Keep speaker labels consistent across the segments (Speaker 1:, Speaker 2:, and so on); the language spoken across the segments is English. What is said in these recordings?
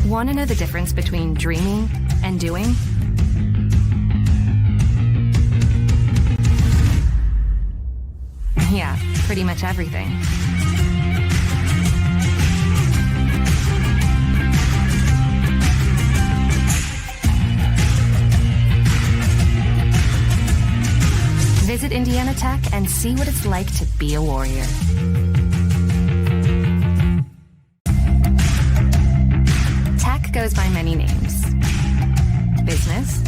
Speaker 1: Want to know the difference between dreaming and doing? Yeah, pretty much everything. Visit Indiana Tech and see what it's like to be a warrior. Tech goes by many names. Business,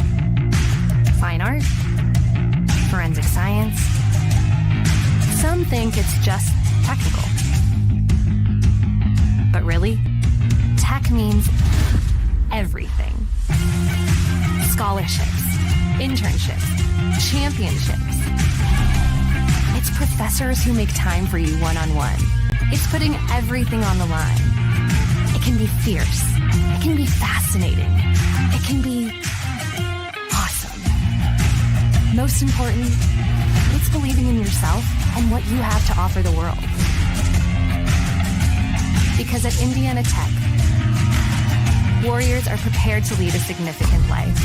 Speaker 1: fine art, forensic science. Some think it's just technical. But really, tech means everything. Scholarships, internships, championships. It's professors who make time for you one-on-one. It's putting everything on the line. It can be fierce. It can be fascinating. It can be awesome. Most important, it's believing in yourself and what you have to offer the world. Because at Indiana Tech, warriors are prepared to lead a significant life.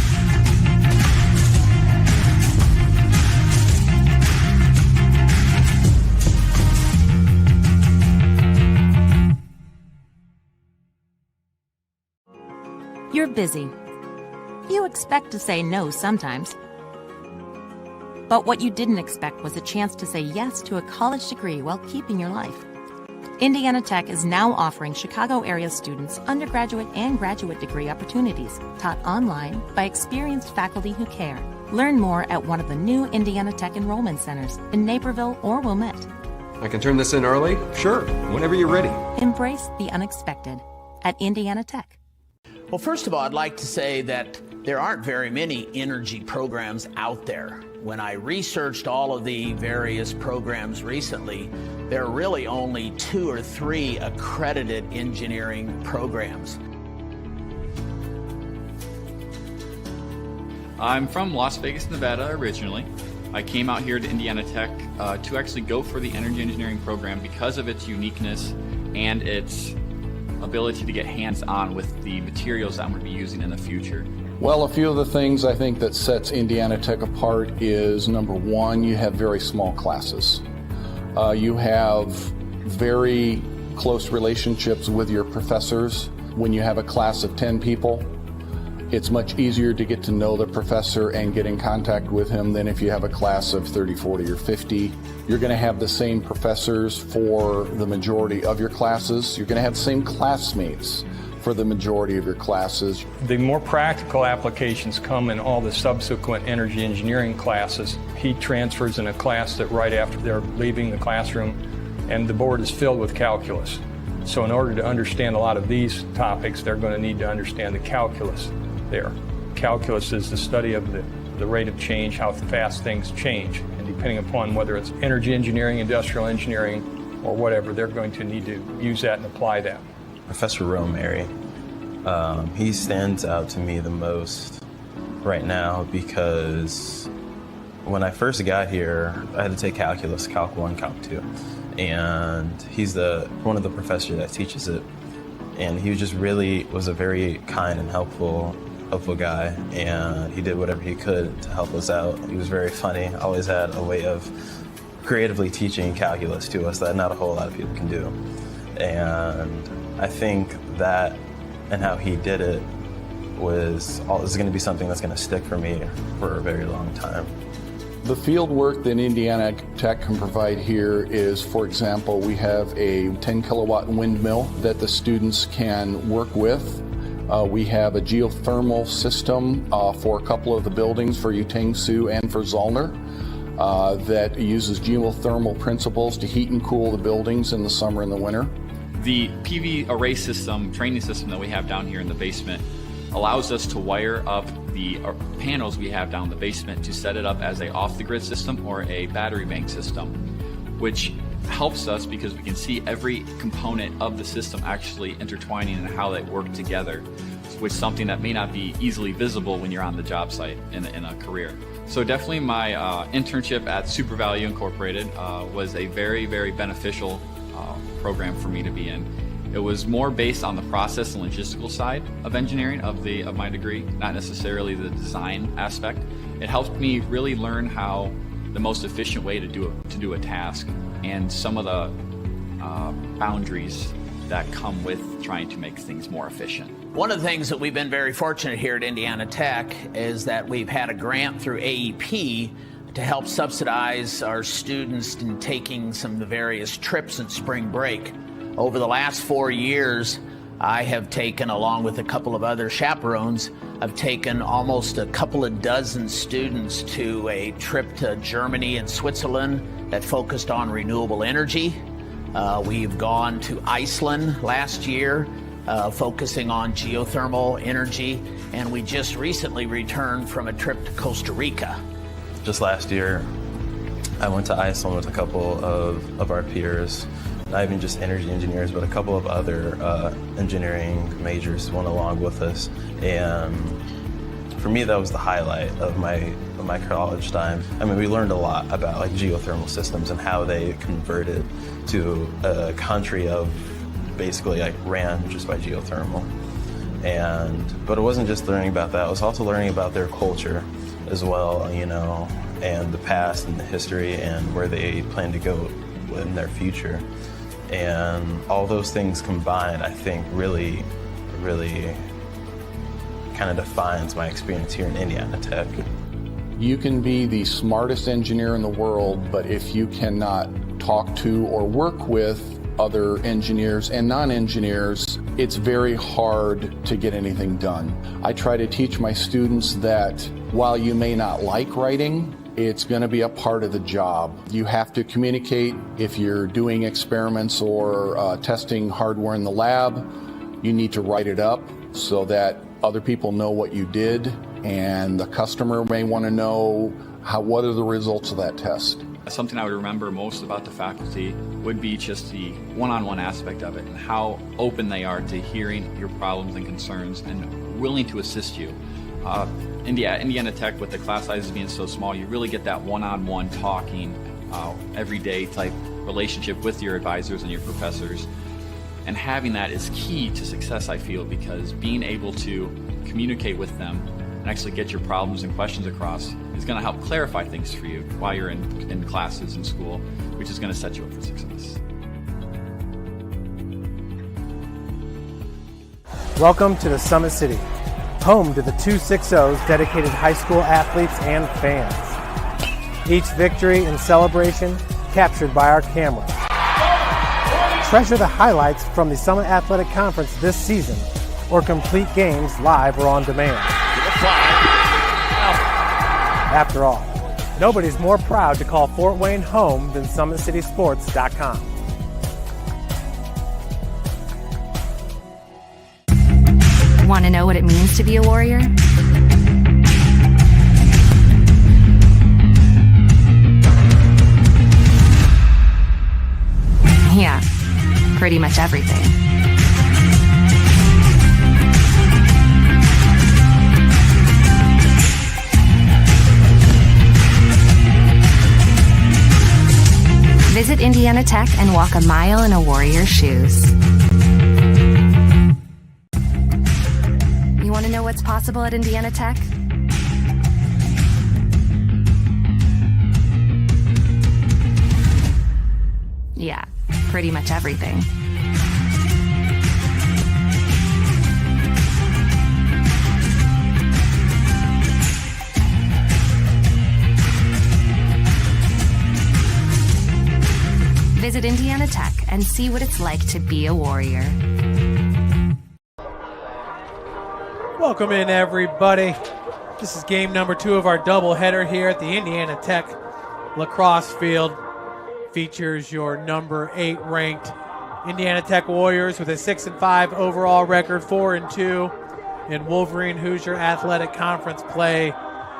Speaker 2: You're busy. You expect to say no sometimes. But what you didn't expect was a chance to say yes to a college degree while keeping your life. Indiana Tech is now offering Chicago area students undergraduate and graduate degree opportunities taught online by experienced faculty who care. Learn more at one of the new Indiana Tech enrollment centers in Naperville or Wilmette.
Speaker 3: I can turn this in early? Sure, whenever you're ready.
Speaker 2: Embrace the unexpected at Indiana Tech.
Speaker 4: Well, first of all, I'd like to say that there aren't very many energy programs out there. When I researched all of the various programs recently, there are really only 2 or 3 accredited engineering programs.
Speaker 5: I'm from Las Vegas, Nevada originally. I came out here to Indiana Tech to actually go for the energy engineering program because of its uniqueness and its ability to get hands-on with the materials that I'm going to be using in the future.
Speaker 6: Well, a few of the things I think that sets Indiana Tech apart is, number one, you have very small classes. You have very close relationships with your professors. When you have a class of 10 people, it's much easier to get to know the professor and get in contact with him than if you have a class of 30, 40, or 50. You're going to have the same professors for the majority of your classes. You're going to have the same classmates for the majority of your classes.
Speaker 7: The more practical applications come in all the subsequent energy engineering classes. He transfers in a class that right after they're leaving the classroom, and the board is filled with calculus. So in order to understand a lot of these topics, they're going to need to understand the calculus there. Calculus is the study of the rate of change, how fast things change. And depending upon whether it's energy engineering, industrial engineering, or whatever, they're going to need to use that and apply that.
Speaker 8: Professor Romary, he stands out to me the most right now because when I first got here, I had to take calculus, Calc 1, Calc 2. And he's one of the professors that teaches it. And he just really was a very kind and helpful guy, and he did whatever he could to help us out. He was very funny, always had a way of creatively teaching calculus to us that not a whole lot of people can do. And I think that and how he did it is going to be something that's going to stick for me for a very long time.
Speaker 6: The field work that Indiana Tech can provide here is, for example, we have a 10 kilowatt windmill that the students can work with. We have a geothermal system for a couple of the buildings for Utang-Sioux and for Zollner that uses geothermal principles to heat and cool the buildings in the summer and the winter.
Speaker 5: The PV array system, training system that we have down here in the basement allows us to wire up the panels we have down in the basement to set it up as a off-the-grid system or a battery bank system, which helps us because we can see every component of the system actually intertwining and how they work together. which is something that may not be easily visible when you're on the job site in a career. So definitely my internship at Super Value Incorporated was a very, very beneficial program for me to be in. It was more based on the process and logistical side of engineering of my degree, not necessarily the design aspect. It helped me really learn how the most efficient way to do a task and some of the boundaries that come with trying to make things more efficient.
Speaker 4: One of the things that we've been very fortunate here at Indiana Tech is that we've had a grant through AEP to help subsidize our students in taking some of the various trips in spring break. Over the last 4 years, I have taken, along with a couple of other chaperones, I've taken almost a couple of dozen students to a trip to Germany and Switzerland that focused on renewable energy. We've gone to Iceland last year, focusing on geothermal energy, and we just recently returned from a trip to Costa Rica.
Speaker 8: Just last year, I went to Iceland with a couple of our peers, not even just energy engineers, but a couple of other engineering majors went along with us. And for me, that was the highlight of my college time. I mean, we learned a lot about like geothermal systems and how they converted to a country of basically like ran just by geothermal. But it wasn't just learning about that, it was also learning about their culture as well, you know, and the past and the history and where they plan to go in their future. And all those things combined, I think really kind of defines my experience here in Indiana Tech.
Speaker 6: You can be the smartest engineer in the world, but if you cannot talk to or work with other engineers and non-engineers, it's very hard to get anything done. I try to teach my students that while you may not like writing, it's going to be a part of the job. You have to communicate. If you're doing experiments or testing hardware in the lab, you need to write it up so that other people know what you did, and the customer may want to know what are the results of that test.
Speaker 5: Something I would remember most about the faculty would be just the one-on-one aspect of it and how open they are to hearing your problems and concerns and willing to assist you. Indiana Tech, with the class sizes being so small, you really get that one-on-one talking, everyday type relationship with your advisors and your professors. And having that is key to success, I feel, because being able to communicate with them and actually get your problems and questions across is going to help clarify things for you while you're in classes in school, which is going to set you up for success.
Speaker 9: Welcome to the Summit City, home to the 260's dedicated high school athletes and fans. Each victory and celebration captured by our cameras. Treasure the highlights from the Summit Athletic Conference this season, or complete games live or on demand. After all, nobody's more proud to call Fort Wayne home than SummitCitySports.com.
Speaker 1: Want to know what it means to be a warrior? Yeah, pretty much everything. Visit Indiana Tech and walk a mile in a warrior's shoes. You want to know what's possible at Indiana Tech? Yeah, pretty much everything. Visit Indiana Tech and see what it's like to be a warrior.
Speaker 9: Welcome in, everybody. This is game number 2 of our doubleheader here at the Indiana Tech Lacrosse Field. Features your number 8 ranked Indiana Tech Warriors with a 6-5 overall record, 4-2 in Wolverine Hoosier Athletic Conference play.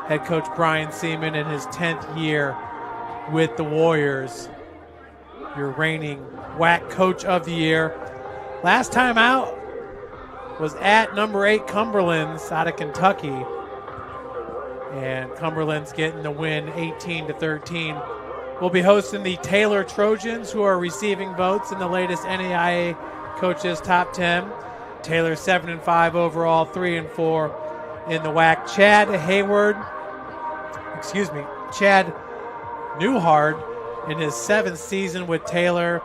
Speaker 9: Head coach Brian Seaman in his 10th year with the Warriors. Your reigning WAC Coach of the Year. Last time out, was at number 8 Cumberland's out of Kentucky. And Cumberland's getting the win 18-13. We'll be hosting the Taylor Trojans, who are receiving votes in the latest NAIA Coaches Top 10. Taylor 7-5 overall, 3-4 in the WAC. Chad Newhard in his 7th season with Taylor.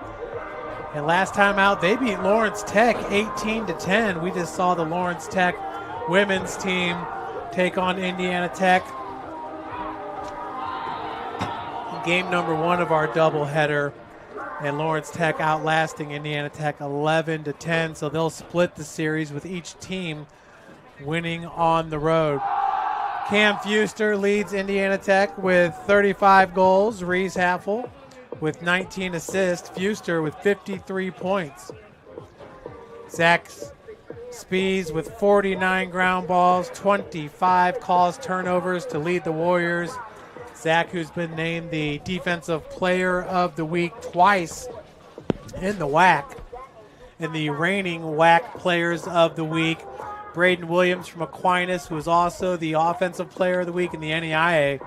Speaker 9: And last time out, they beat Lawrence Tech 18-10. We just saw the Lawrence Tech women's team take on Indiana Tech. Game number 1 of our doubleheader, and Lawrence Tech outlasting Indiana Tech 11-10. So they'll split the series with each team winning on the road. Cam Fuster leads Indiana Tech with 35 goals. Reese Haffel with 19 assists. Fuster with 53 points. Zach Spees with 49 ground balls, 25 calls turnovers to lead the Warriors. Zach, who's been named the Defensive Player of the Week twice in the WAC, and the reigning WAC Players of the Week. Braden Williams from Aquinas, who is also the Offensive Player of the Week in the NEIA.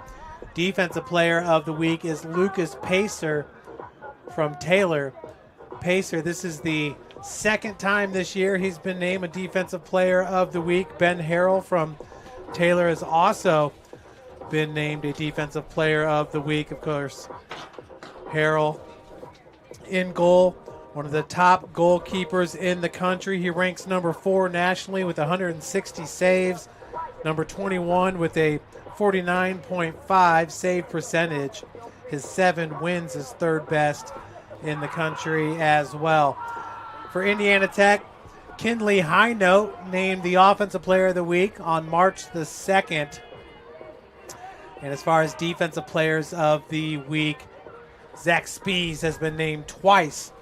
Speaker 9: Defensive Player of the Week is Lucas Pacer from Taylor. Pacer, this is the second time this year he's been named a Defensive Player of the Week. Ben Harrell from Taylor has also been named a Defensive Player of the Week. Of course, Harrell in goal, one of the top goalkeepers in the country. He ranks number 4 nationally with 160 saves, number 21 with a 49.5 save percentage. His 7 wins is 3rd best in the country as well. For Indiana Tech, Kinley Highnote named the Offensive Player of the Week on March the 2nd. And as far as Defensive Players of the Week, Zach Spees has been named twice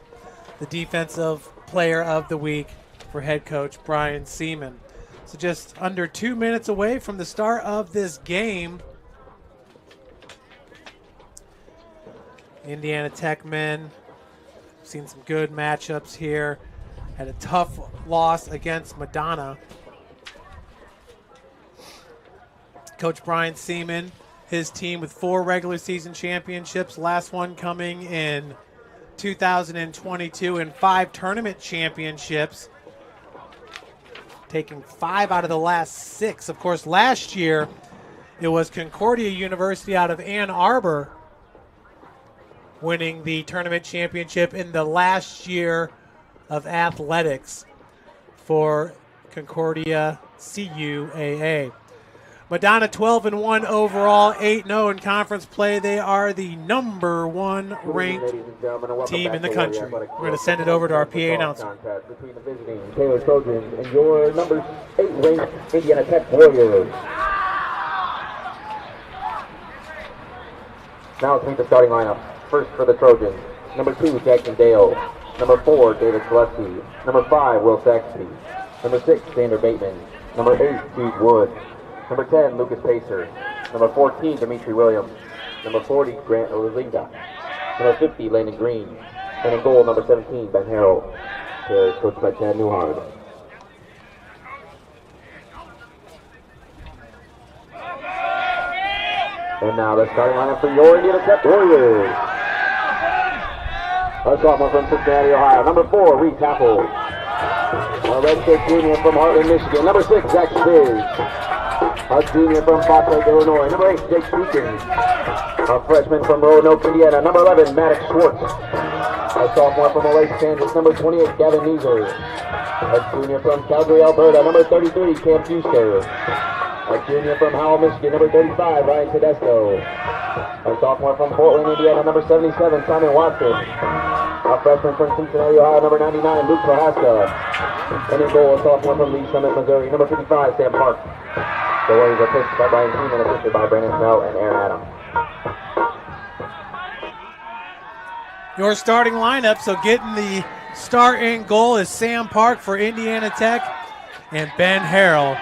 Speaker 9: the Defensive Player of the Week for head coach Brian Seaman. So just under 2 minutes away from the start of this game. Indiana Tech men, seen some good matchups here. Had a tough loss against Madonna. Coach Brian Seaman, his team with 4 regular season championships, last one coming in 2022, and 5 tournament championships, taking 5 out of the last 6. Of course, last year it was Concordia University out of Ann Arbor winning the tournament championship in the last year of athletics for Concordia CUAA. Madonna 12-1 overall, 8-0 in conference play. They are the number 1 ranked team in the country. We're going to send it over to our PA announcer.
Speaker 10: Between the visiting Taylor Trojans and your number 8 ranked Indiana Tech Warriors. Now let's meet the starting lineup. First for the Trojans, number 2, Jackson Dale. Number 4, David Gillespie. Number 5, Will Saxby. Number 6, Xander Bateman. Number 8, Steve Wood. Number 10, Lucas Pacer. Number 14, Dimitri Williams. Number 40, Grant Olazinga. Number 50, Landon Green. And in goal, number 17, Ben Harrell. Coached by Chad Newhard. And now the starting lineup for your Indiana Tech Warriors. A sophomore from Cincinnati, Ohio. Number 4, Reese Haffel. A redshirt junior from Heartland, Michigan. Number 6, Zach Spiz. A junior from Fox Lake, Illinois. Number 8, Jake Deacon. A freshman from Roanoke, Indiana. Number 11, Maddox Schwartz. A sophomore from Olathe, Kansas. Number 28, Gavin Neeser. A junior from Calgary, Alberta. Number 33, Cam Fuster. A junior from Howell, Michigan. Number 35, Ryan Tedesco. A sophomore from Portland, Indiana. Number 77, Simon Watson. A freshman from Cincinnati, Ohio. Number 99, Luke Prohaska. And in goal, a sophomore from Lee Summit, Missouri. Number 55, Sam Park. The Warriors are pitched by Brian Seaman and assisted by Brandon Snell and Aaron Adams.
Speaker 9: Your starting lineup, so getting the start in goal is Sam Park for Indiana Tech and Ben Harrell,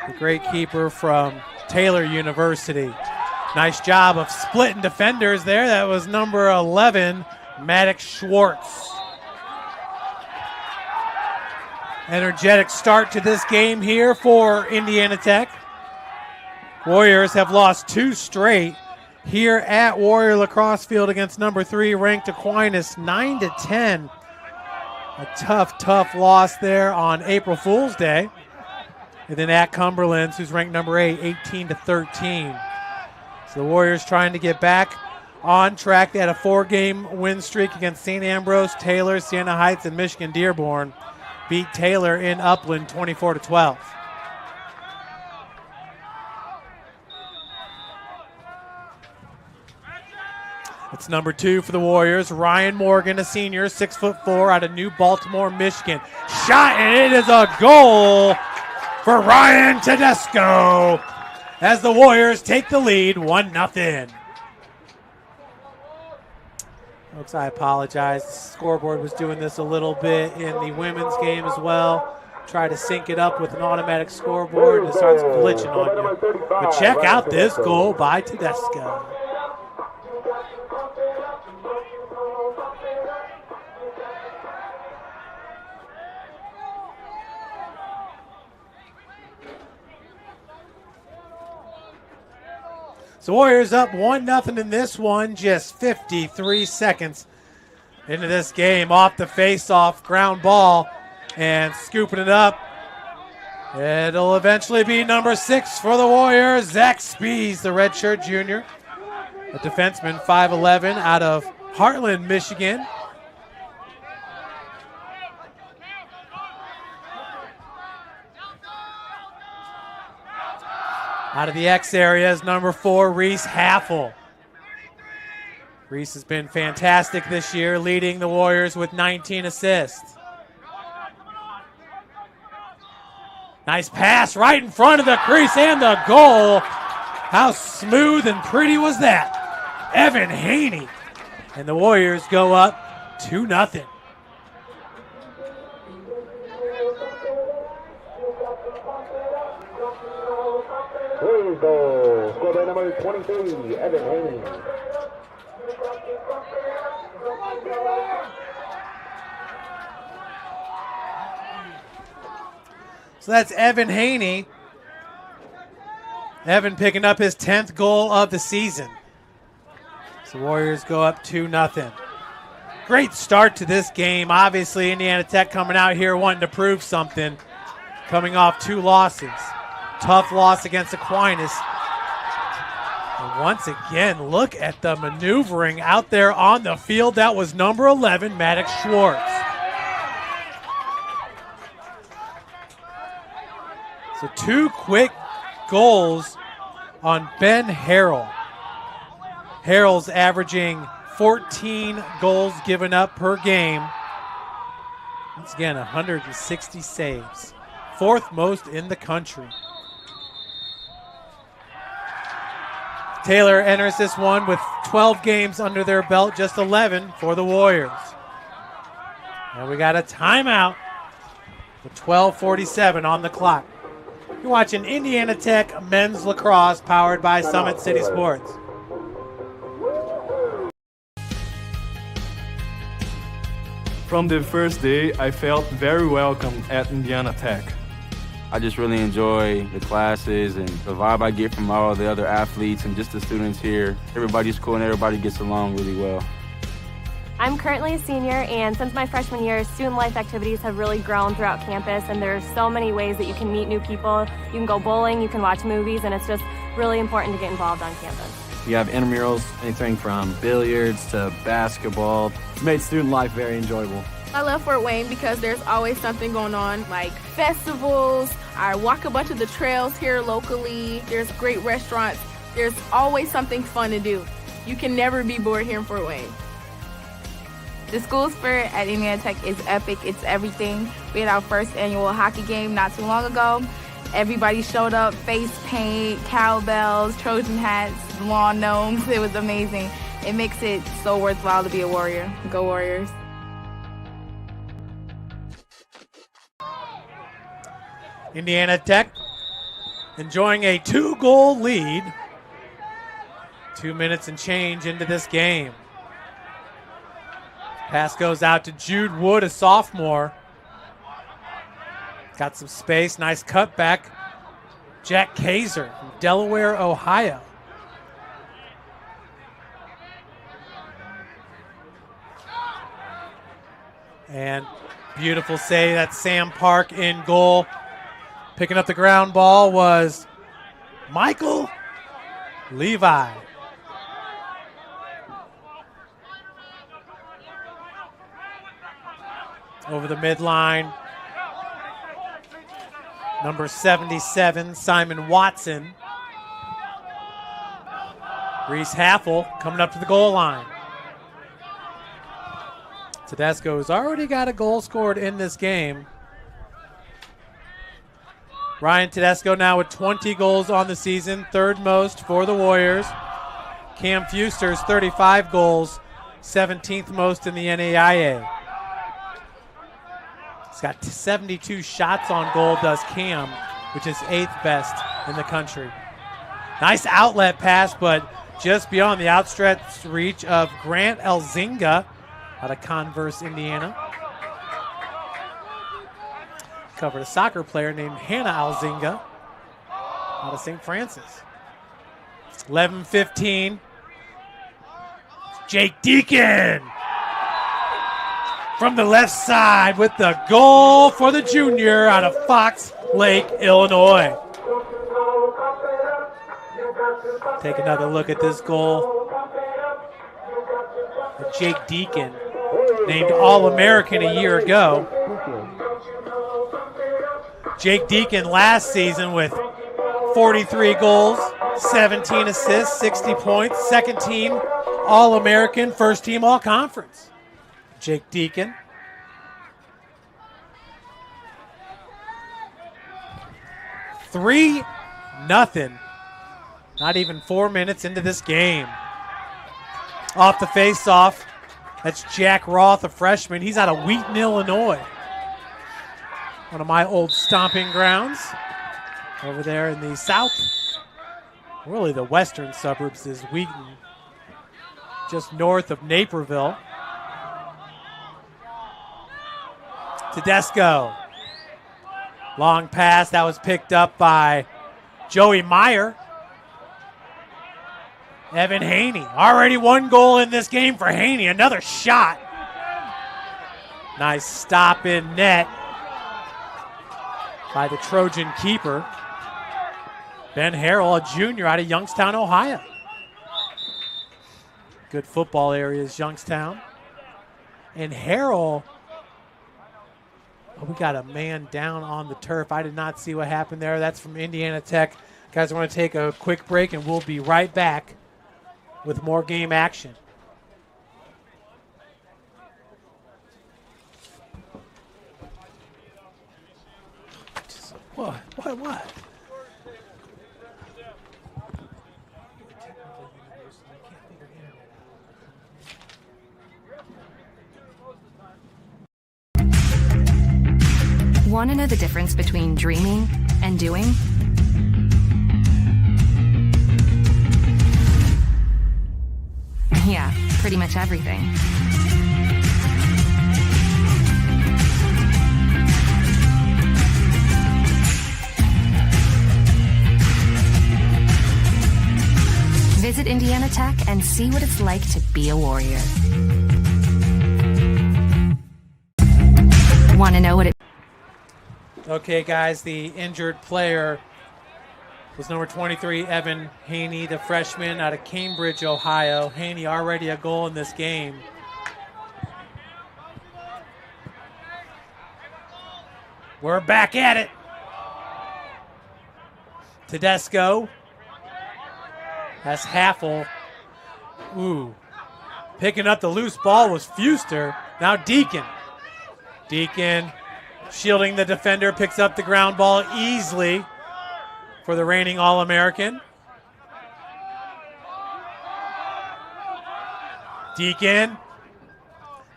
Speaker 9: the great keeper from Taylor University. Nice job of splitting defenders there. That was number 11, Maddox Schwartz. Energetic start to this game here for Indiana Tech. Warriors have lost 2 straight here at Warrior Lacrosse Field against number 3 ranked Aquinas, 9-10. A tough loss there on April Fool's Day. And then at Cumberland's, who's ranked number 8, 18-13. So the Warriors trying to get back on track. They had a 4-game win streak against St. Ambrose, Taylor, Siena Heights, and Michigan Dearborn. Beat Taylor in Upland 24-12. It's number 2 for the Warriors. Ryan Morgan, a senior, 6'4", out of New Baltimore, Michigan. Shot, and it is a goal for Ryan Tedesco as the Warriors take the lead 1-0. Folks, I apologize. The scoreboard was doing this a little bit in the women's game as well. Try to sync it up with an automatic scoreboard and it starts glitching on you. But check out this goal by Tedesco. So Warriors up 1-0 in this one, just 53 seconds into this game. Off the face-off, ground ball, and scooping it up. It'll eventually be number 6 for the Warriors, Zach Spees, the redshirt junior. A defenseman, 5'11", out of Heartland, Michigan. Out of the X area is number 4, Reese Haffel. Reese has been fantastic this year, leading the Warriors with 19 assists. Nice pass right in front of the crease and the goal. How smooth and pretty was that? Evan Haney. And the Warriors go up 2-0.
Speaker 10: His goal, scored by number 23, Evan Haney.
Speaker 9: So that's Evan Haney. Evan picking up his 10th goal of the season. So Warriors go up 2-0. Great start to this game. Obviously, Indiana Tech coming out here wanting to prove something, coming off 2 losses. Tough loss against Aquinas. And once again, look at the maneuvering out there on the field. That was number 11, Maddox Schwartz. So 2 quick goals on Ben Harrell. Harrell's averaging 14 goals given up per game. Once again, 160 saves. 4th most in the country. Taylor enters this one with 12 games under their belt, just 11 for the Warriors. And we got a timeout with 12:47 on the clock. You're watching Indiana Tech Men's Lacrosse, powered by Summit City Sports.
Speaker 11: From the first day, I felt very welcome at Indiana Tech.
Speaker 12: I just really enjoy the classes and the vibe I get from all the other athletes and just the students here. Everybody's cool and everybody gets along really well.
Speaker 13: I'm currently a senior, and since my freshman year, student life activities have really grown throughout campus, and there's so many ways that you can meet new people. You can go bowling, you can watch movies, and it's just really important to get involved on campus.
Speaker 14: We have intramurals, anything from billiards to basketball. It's made student life very enjoyable.
Speaker 15: I love Fort Wayne because there's always something going on, like festivals. I walk a bunch of the trails here locally. There's great restaurants. There's always something fun to do. You can never be bored here in Fort Wayne.
Speaker 16: The school spirit at Indiana Tech is epic. It's everything. We had our first annual hockey game not too long ago. Everybody showed up, face paint, cowbells, Trojan hats, lawn gnomes. It was amazing. It makes it so worthwhile to be a Warrior. Go Warriors.
Speaker 9: Indiana Tech enjoying a 2-goal lead. 2 minutes and change into this game. Pass goes out to Jude Wood, a sophomore. Got some space. Nice cutback. Jack Kaiser from Delaware, Ohio. And beautiful save. That's Sam Park in goal. Picking up the ground ball was Michael Levi. Over the midline. Number 77, Simon Watson. Reese Haffel coming up to the goal line. Tedesco's already got a goal scored in this game. Ryan Tedesco now with 20 goals on the season, third most for the Warriors. Cam Fuster's 35 goals, 17th most in the NAIA. He's got 72 shots on goal, does Cam, which is 8th best in the country. Nice outlet pass, but just beyond the outstretched reach of Grant Elzinga out of Converse, Indiana. Covered a soccer player named Hannah Elzinga out of St. Francis. 11-15. Jake Deacon from the left side with the goal for the junior out of Fox Lake, Illinois. Take another look at this goal. Jake Deacon, named All-American a year ago. Jake Deacon last season with 43 goals, 17 assists, 60 points, second team All-American, first team All-Conference. Jake Deacon. Three nothing. Not even 4 minutes into this game. Off the face-off, that's Jack Roth, a freshman. He's out of Wheaton, Illinois. One of my old stomping grounds over there in the south. Really the western suburbs is Wheaton, just north of Naperville. Tedesco. Long pass that was picked up by Joey Meyer. Evan Haney. Already one goal in this game for Haney. Another shot. Nice stop in net by the Trojan keeper. Ben Harrell, a junior out of Youngstown, Ohio. Good football area is Youngstown. And Harrell, we got a man down on the turf. I did not see what happened there. That's from Indiana Tech. Guys, I want to take a quick break, and we'll be right back with more game action. What?
Speaker 1: Want to know the difference between dreaming and doing? Yeah, pretty much everything. Visit Indiana Tech and see what it's like to be a Warrior. Want to know what it...
Speaker 9: Okay, guys, the injured player was number 23, Evan Haney, the freshman out of Cambridge, Ohio. Haney already a goal in this game. We're back at it. Tedesco. That's Haffel. Ooh. Picking up the loose ball was Fuster. Now Deacon. Deacon shielding the defender, picks up the ground ball easily for the reigning All-American. Deacon.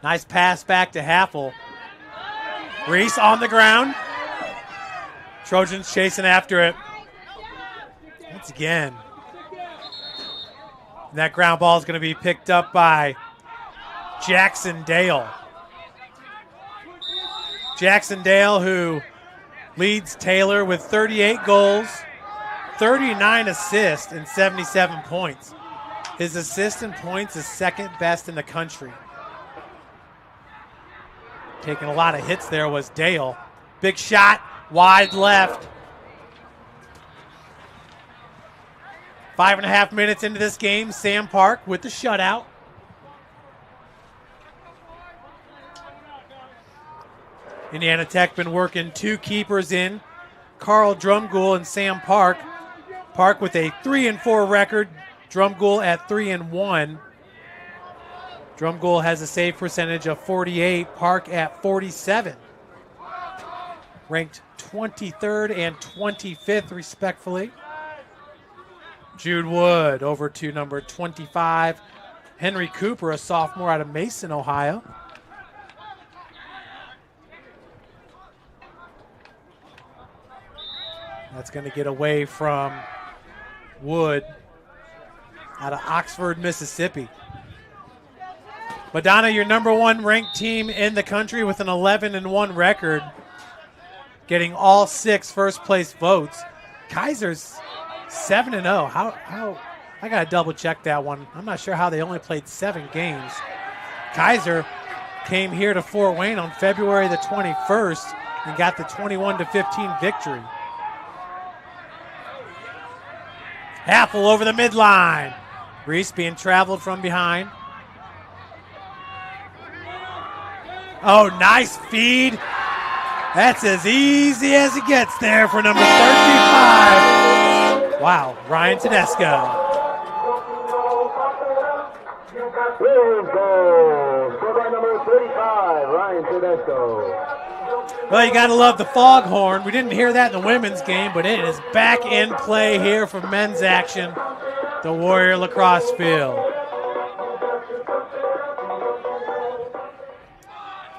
Speaker 9: Nice pass back to Haffel. Reese on the ground. Trojans chasing after it. Once again. And that ground ball is going to be picked up by Jackson Dale. Jackson Dale, who leads Taylor with 38 goals, 39 assists, and 77 points. His assist and points is second best in the country. Taking a lot of hits there was Dale. Big shot, wide left. 5.5 minutes into this game, Sam Park with the shutout. Indiana Tech been working two keepers in, Carl Drumgoole and Sam Park. Park with a 3-4 record, Drumgoole at 3-1. Drumgoole has a save percentage of 48, Park at 47. Ranked 23rd and 25th, respectfully. Jude Wood over to number 25, Henry Cooper, a sophomore out of Mason, Ohio. That's going to get away from Wood out of Oxford, Mississippi. Madonna, your number one ranked team in the country with an 11-1 record, getting all 6 first place votes. Kaiser's 7-0. How? I got to double check that one. I'm not sure how they only played 7 games. Kaiser came here to Fort Wayne on February the 21st and got the 21-15 victory. Haffel over the midline. Reese being traveled from behind. Oh, nice feed. That's as easy as it gets there for number 35. Wow, Ryan Tedesco.
Speaker 10: Here's goal. Scored by number 35, Ryan Tedesco.
Speaker 9: Well, you got to love the foghorn. We didn't hear that in the women's game, but it is back in play here for men's action. The Warrior Lacrosse field.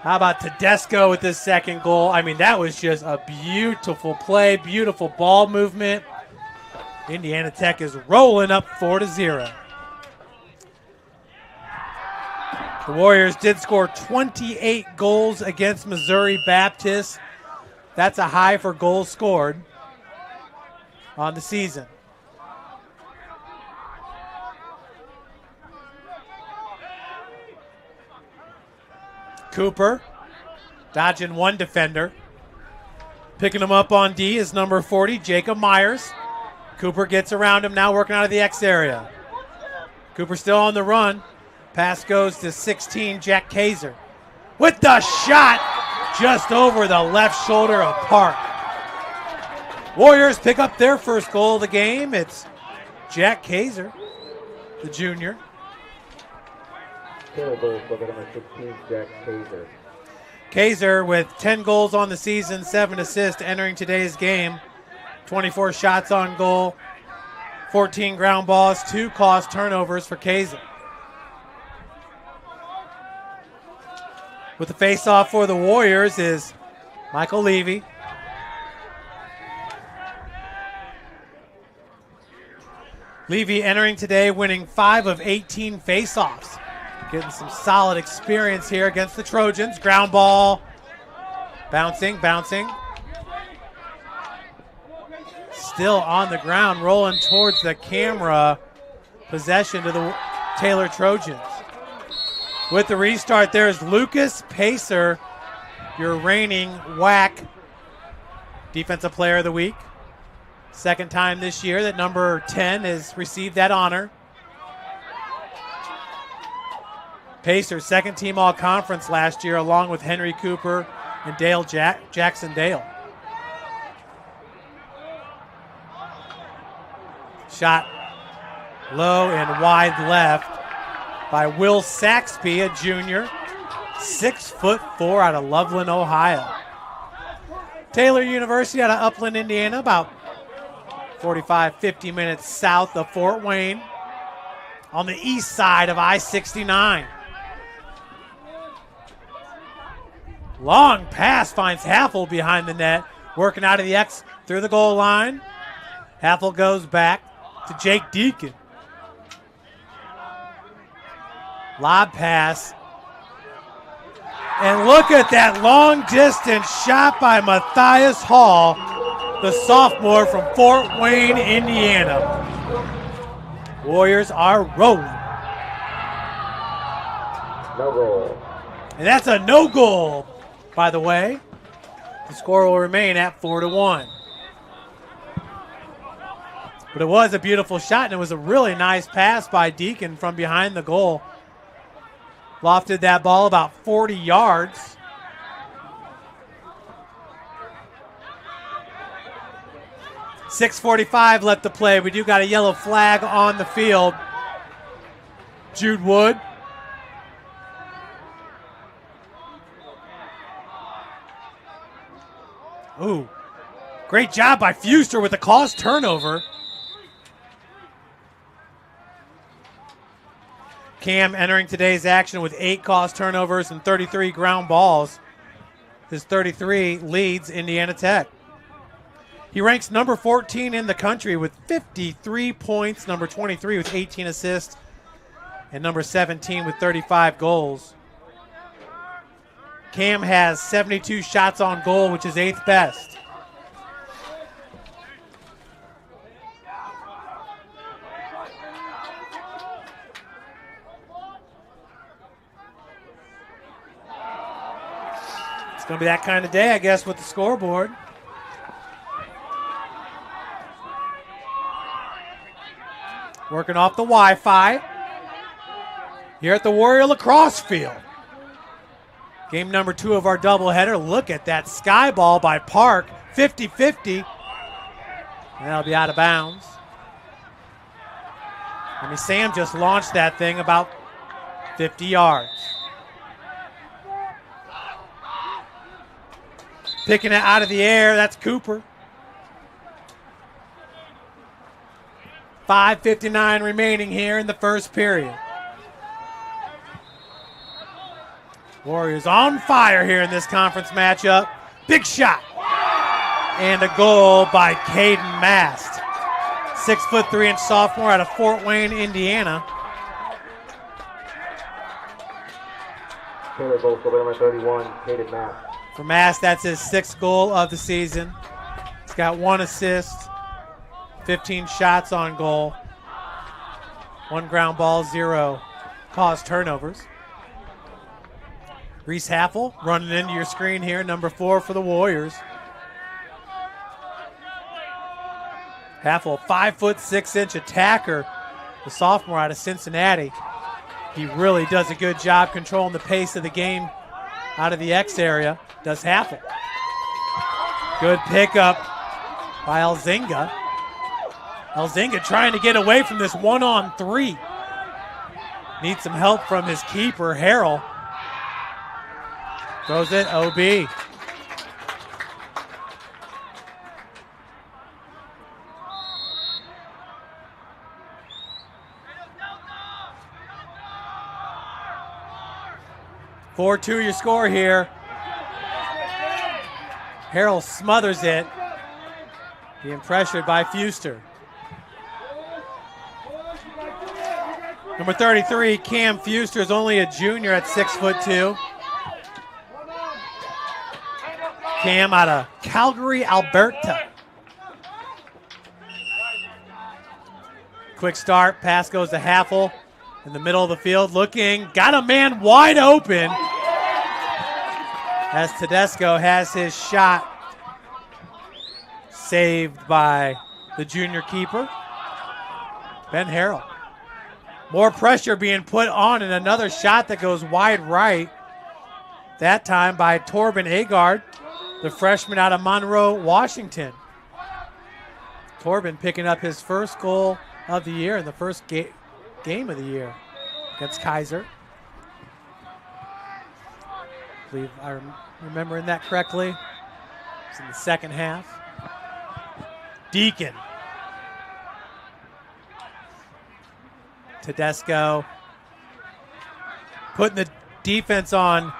Speaker 9: How about Tedesco with his second goal? I mean, that was just a beautiful play, beautiful ball movement. Indiana Tech is rolling up 4-0. The Warriors did score 28 goals against Missouri Baptist. That's a high for goals scored on the season. Cooper dodging one defender. Picking him up on D is number 40, Jacob Myers. Cooper gets around him, now working out of the X area. Cooper still on the run. Pass goes to 16, Jack Kaiser. With the shot just over the left shoulder of Park. Warriors pick up their first goal of the game. It's Jack Kaiser, the junior.
Speaker 10: Taylor goal for number 16, Jack Kaiser.
Speaker 9: Kaiser with 10 goals on the season, 7 assists entering today's game. 24 shots on goal, 14 ground balls, 2 caused turnovers for Kaiser. With the face-off for the Warriors is Michael Levy. Levy entering today, winning 5 of 18 face-offs. Getting some solid experience here against the Trojans. Ground ball. Bouncing. Still on the ground, rolling towards the camera. Possession to the Taylor Trojans. With the restart, there's Lucas Pacer, your reigning WAC Defensive Player of the Week. Second time this year that number 10 has received that honor. Pacer, second team all-conference last year, along with Henry Cooper and Dale Jackson Dale. Shot low and wide left by Will Saxby, a junior, 6'4" out of Loveland, Ohio. Taylor University out of Upland, Indiana, about 45-50 minutes south of Fort Wayne, on the east side of I-69. Long pass finds Haffel behind the net, working out of the X through the goal line. Haffel goes back to Jake Deacon. Lob pass And look at that long distance shot by Matthias Hall, the sophomore from Fort Wayne, Indiana. Warriors are rolling.
Speaker 10: No goal.
Speaker 9: And that's a no goal, by the way. The score will remain at 4-1. But it was a beautiful shot, and it was a really nice pass by Deacon from behind the goal. Lofted that ball about 40 yards. .645 left to play. We do got a yellow flag on the field. Jude Wood. Ooh, great job by Fuster with the caused turnover. Cam entering today's action with 8 caused turnovers and 33 ground balls. His 33 leads Indiana Tech. He ranks number 14 in the country with 53 points, number 23 with 18 assists, and number 17 with 35 goals. Cam has 72 shots on goal, which is 8th best. It's going to be that kind of day, I guess, with the scoreboard. Working off the Wi-Fi here at the Warrior Lacrosse field. Game number 2 of our doubleheader. Look at that sky ball by Park. 50-50. That'll be out of bounds. I mean, Sam just launched that thing about 50 yards. Picking it out of the air, that's Cooper. 5:59 remaining here in the first period. Warriors on fire here in this conference matchup. Big shot. And a goal by Caden Mast. 6'3" sophomore out of Fort Wayne, Indiana.
Speaker 10: Taylor goal for number 31, Caden Mast.
Speaker 9: For Mast, that's his 6th goal of the season. He's got 1 assist, 15 shots on goal, 1 ground ball, 0 caused turnovers. Reese Haffel running into your screen here, number 4 for the Warriors. Haffel, 5'6" attacker, the sophomore out of Cincinnati. He really does a good job controlling the pace of the game out of the X area, does Haffel. Good pickup by Elzinga. Elzinga trying to get away from this 1-on-3. Needs some help from his keeper, Harrell. Throws it, OB. (4-2) your score here. Harrell smothers it, being pressured by Fuster. Number 33, Cam Fuster, is only a junior at 6'2". Cam out of Calgary, Alberta. Quick start, pass goes to Haffel in the middle of the field, looking, got a man wide open as Tedesco has his shot saved by the junior keeper, Ben Harrell. More pressure being put on, and another shot that goes wide right, that time by Torben Agard, the freshman out of Monroe, Washington. Torben picking up his first goal of the year in the first game of the year against Kaiser. I believe I'm remembering that correctly. It's in the second half. Deacon. Tedesco putting the defense on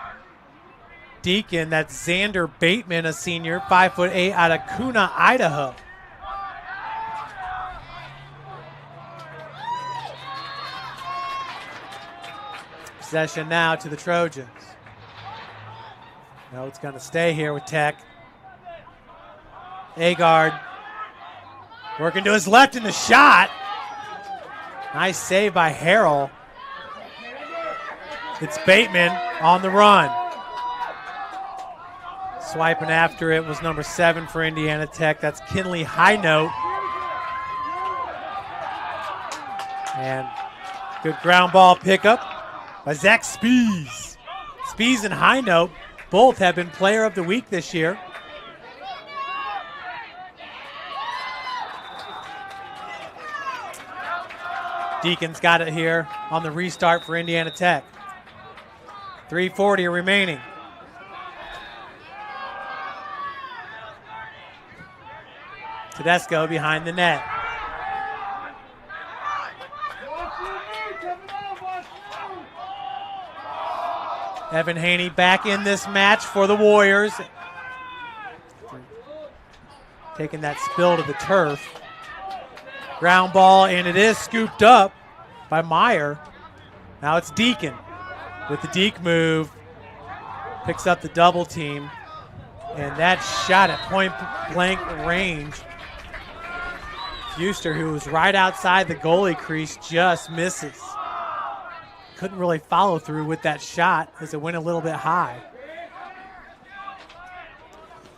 Speaker 9: Deacon. That's Xander Bateman, a senior, 5'8", out of Kuna, Idaho. Possession now to the Trojans. No, it's going to stay here with Tech. Agard working to his left in the shot. Nice save by Harrell. It's Bateman on the run. Swiping after it was number 7 for Indiana Tech. That's Kinley Highnote. And good ground ball pickup by Zach Spees. Spees and Highnote both have been player of the week this year. Deacon's got it here on the restart for Indiana Tech. 3:40 remaining. Tedesco behind the net. Evan Haney back in this match for the Warriors. Taking that spill to the turf. Ground ball, and it is scooped up by Meyer. Now it's Deacon with the deke move. Picks up the double team. And that shot at point blank range. Fuster, who was right outside the goalie crease, just misses. Couldn't really follow through with that shot as it went a little bit high.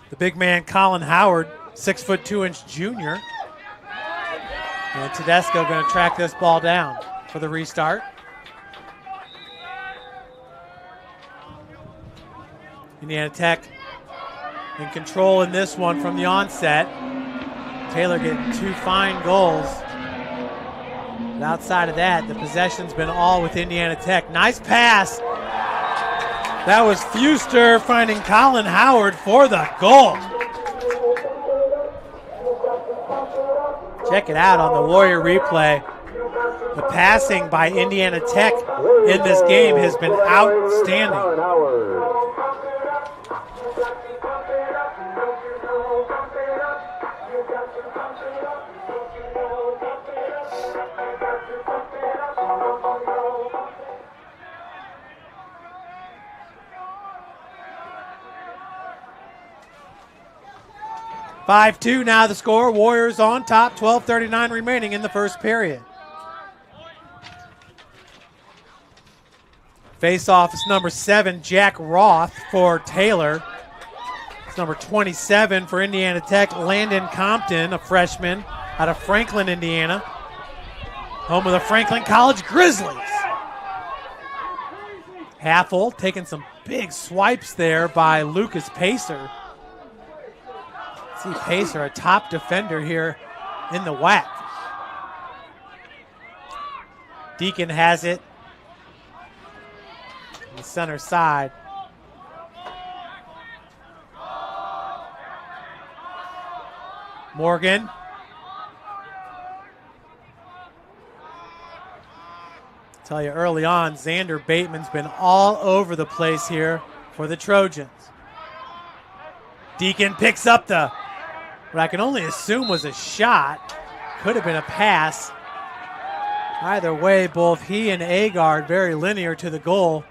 Speaker 9: The big man, Colin Howard, 6'2" junior. And Tedesco going to track this ball down for the restart. Indiana Tech in control in this one from the onset. Taylor getting 2 fine goals. But outside of that, the possession's been all with Indiana Tech. Nice pass. That was Fuster finding Colin Howard for the goal. Check it out on the Warrior replay. The passing by Indiana Tech in this game has been outstanding. 5-2 now the score. Warriors on top, 12:39 remaining in the first period. Face-off is number 7, Jack Roth for Taylor. It's number 27 for Indiana Tech, Landon Compton, a freshman out of Franklin, Indiana. Home of the Franklin College Grizzlies. Haffel taking some big swipes there by Lucas Pacer. See Pacer, a top defender here in the WAC. Deacon has it on the center side. Morgan. Tell you early on, Xander Bateman's been all over the place here for the Trojans. Deacon picks up what I can only assume was a shot. Could have been a pass. Either way, both he and Agard very linear to the goal.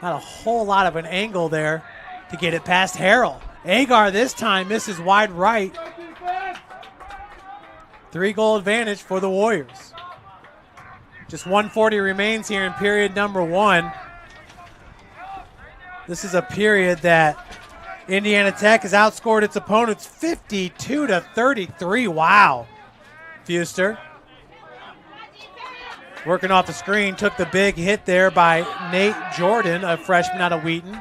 Speaker 9: Not a whole lot of an angle there to get it past Harrell. Agard this time misses wide right. 3-goal advantage for the Warriors. Just 1:40 remains here in period number 1. This is a period that Indiana Tech has outscored its opponents 52-33. Wow. Fuster working off the screen, took the big hit there by Nate Jordan, a freshman out of Wheaton.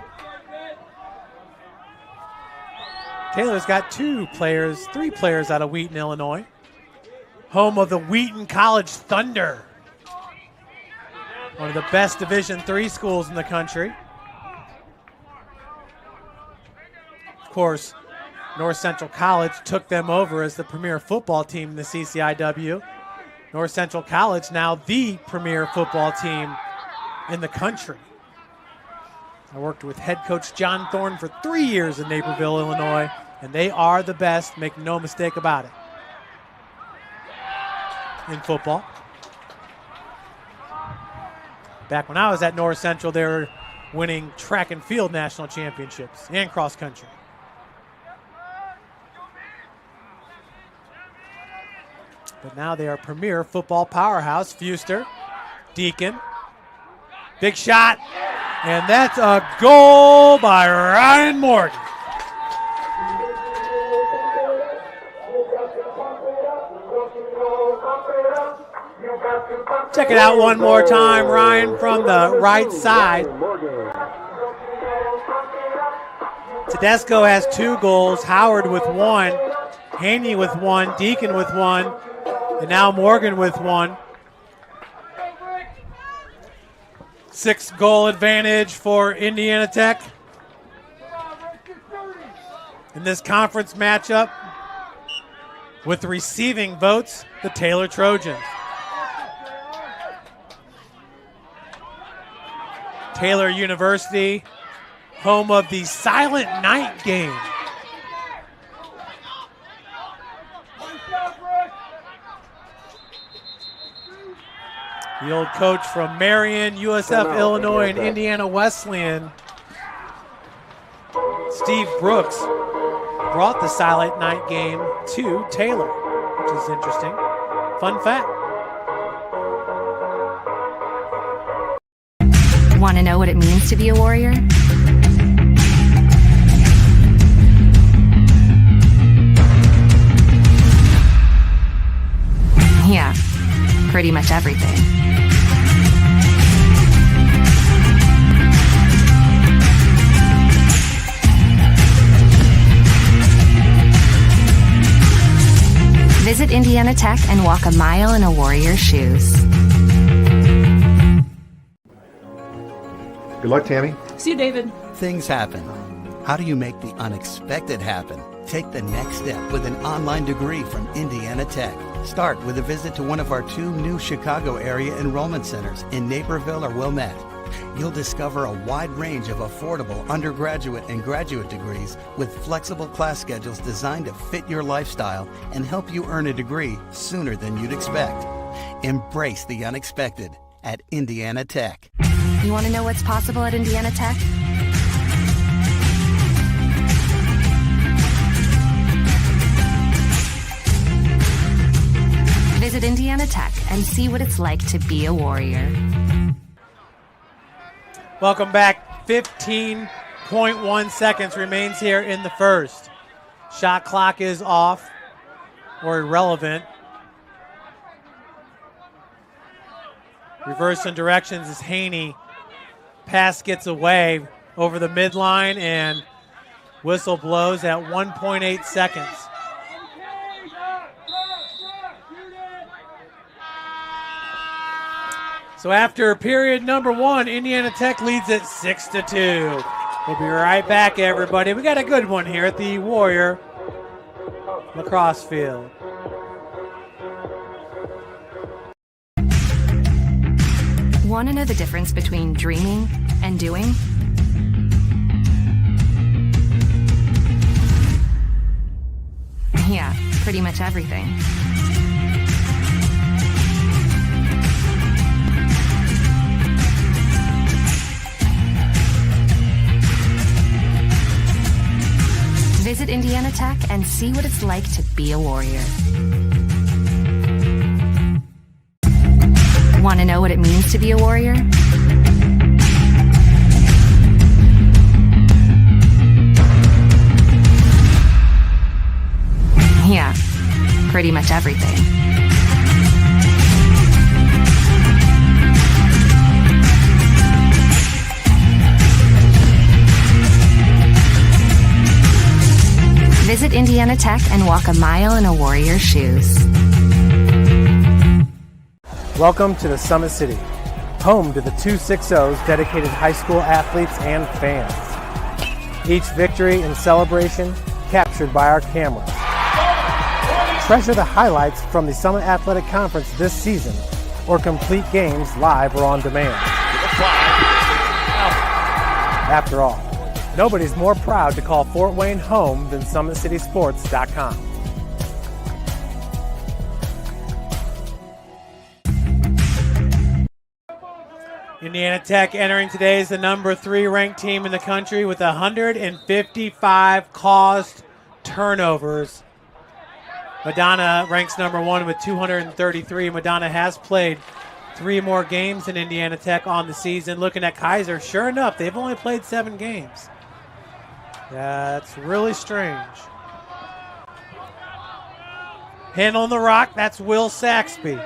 Speaker 9: Taylor's got 3 players out of Wheaton, Illinois. Home of the Wheaton College Thunder. One of the best Division III schools in the country. Of course, North Central College took them over as the premier football team in the CCIW. North Central College now the premier football team in the country. I worked with head coach John Thorne for 3 years in Naperville, Illinois, and they are the best, make no mistake about it, in football. Back when I was at North Central, they were winning track and field national championships and cross country. But now they are premier football powerhouse. Fuster, Deacon, big shot, and that's a goal by Ryan Morgan. Check it out one more time, Ryan, from the right side. Tedesco has 2 goals, Howard with 1, Haney with 1, Deacon with 1, and now Morgan with 1. 6-goal advantage for Indiana Tech in this conference matchup with receiving votes, the Taylor Trojans. Taylor University, home of the Silent Night game. The old coach from Marion, USF Illinois, and Indiana Wesleyan, Steve Brooks, brought the Silent Night game to Taylor, which is interesting. Fun fact.
Speaker 1: Want to know what it means to be a warrior? Yeah, pretty much everything. Visit Indiana Tech and walk a mile in a warrior's shoes.
Speaker 17: Good luck, Tammy.
Speaker 18: See you, David.
Speaker 19: Things happen. How do you make the unexpected happen? Take the next step with an online degree from Indiana Tech. Start with a visit to one of our 2 new Chicago area enrollment centers in Naperville or Wilmette. You'll discover a wide range of affordable undergraduate and graduate degrees with flexible class schedules designed to fit your lifestyle and help you earn a degree sooner than you'd expect. Embrace the unexpected at Indiana Tech.
Speaker 1: You want to know what's possible at Indiana Tech? Visit Indiana Tech and see what it's like to be a warrior.
Speaker 9: Welcome back. 15.1 seconds remains here in the first. Shot clock is off or irrelevant. Reversing directions is Haney. Pass gets away over the midline and whistle blows at 1.8 seconds. So after period number 1, Indiana Tech leads it 6-2. We'll be right back, everybody. We got a good one here at the Warrior Lacrosse Field.
Speaker 1: Want to know the difference between dreaming and doing? Yeah, pretty much everything. Visit Indiana Tech and see what it's like to be a warrior. Want to know what it means to be a warrior? Yeah, pretty much everything. Visit Indiana Tech and walk a mile in a warrior's shoes.
Speaker 9: Welcome to the Summit City, home to the 260s dedicated high school athletes and fans. Each victory and celebration captured by our cameras. Treasure the highlights from the Summit Athletic Conference this season or complete games live or on demand. After all, nobody's more proud to call Fort Wayne home than SummitCitySports.com. Indiana Tech entering today is the number 3 ranked team in the country with 155 caused turnovers. Madonna ranks number 1 with 233. Madonna has played 3 more games than Indiana Tech on the season. Looking at Kaiser, sure enough, they've only played 7 games. That's really strange. Handling the rock, that's Will Saxby.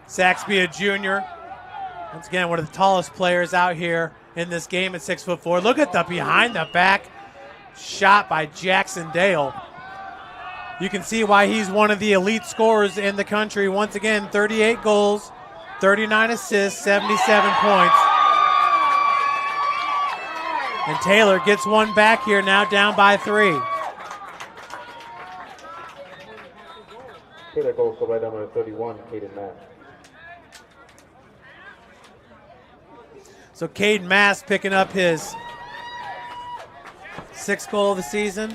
Speaker 9: Saxby, a junior. Once again, one of the tallest players out here in this game at 6'4". Look at the behind the back shot by Jackson Dale. You can see why he's one of the elite scorers in the country. Once again, 38 goals, 39 assists, 77 points. And Taylor gets one back here, now down by 3.
Speaker 10: Taylor goes to by number 31, Caden Mass.
Speaker 9: So Caden Mass picking up his 6th goal of the season.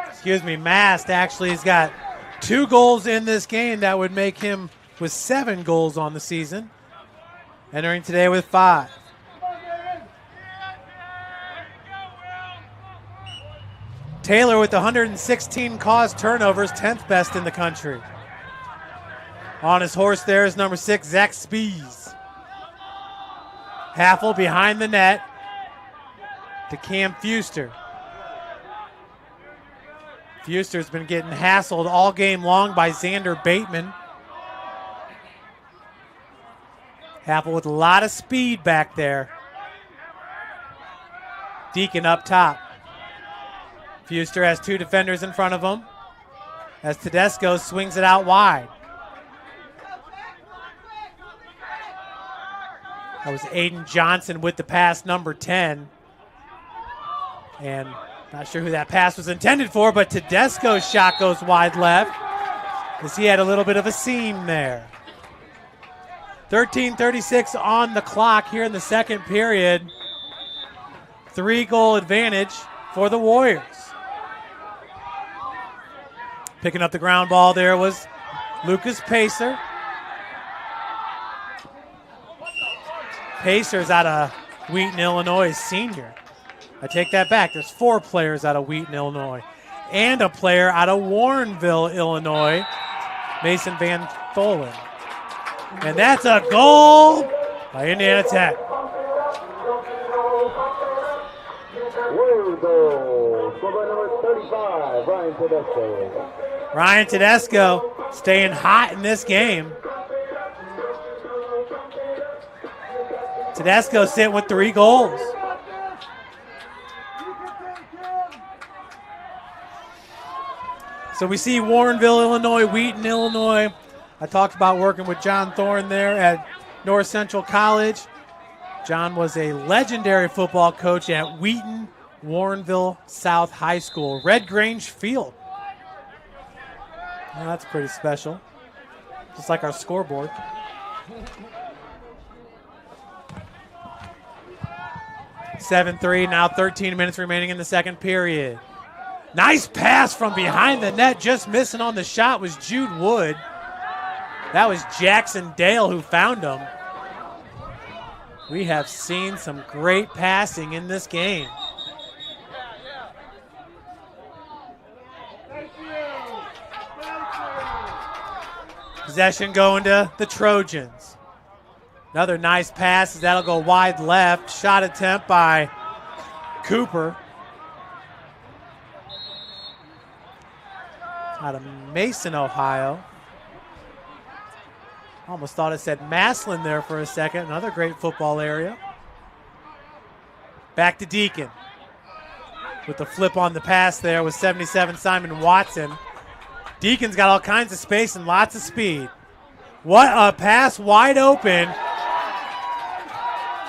Speaker 9: Excuse me, Mast actually has got 2 goals in this game. That would make him with 7 goals on the season. Entering today with 5. Taylor with 116 caused turnovers, 10th best in the country. On his horse there is number 6, Zach Spees. Haffel behind the net to Cam Fuster. Fuster's been getting hassled all game long by Xander Bateman. Haffel with a lot of speed back there. Deacon up top. Fuster has 2 defenders in front of him as Tedesco swings it out wide. That was Aiden Johnson with the pass, number 10. And not sure who that pass was intended for, but Tedesco's shot goes wide left as he had a little bit of a seam there. 13:36 on the clock here in the second period. 3-goal advantage for the Warriors. Picking up the ground ball there was Lucas Pacer. Pacer's out of Wheaton, Illinois, senior. I take that back. There's 4 players out of Wheaton, Illinois, and a player out of Warrenville, Illinois, Mason Van Tholen. And that's a goal by Indiana Tech. Ryan Tedesco staying hot in this game. Tedesco sitting with 3 goals. So we see Warrenville, Illinois, Wheaton, Illinois. I talked about working with John Thorne there at North Central College. John was a legendary football coach at Wheaton, Warrenville South High School, Red Grange Field. Well, that's pretty special. Just like our scoreboard. (7-3), now 13 minutes remaining in the second period. Nice pass from behind the net, just missing on the shot was Jude Wood. That was Jackson Dale who found him. We have seen some great passing in this game. Possession going to the Trojans. Another nice pass. That'll go wide left. Shot attempt by Cooper. Out of Mason, Ohio. Almost thought it said Maslin there for a second. Another great football area. Back to Deacon. With the flip on the pass there with 77, Simon Watson. Deacon's got all kinds of space and lots of speed. What a pass, wide open.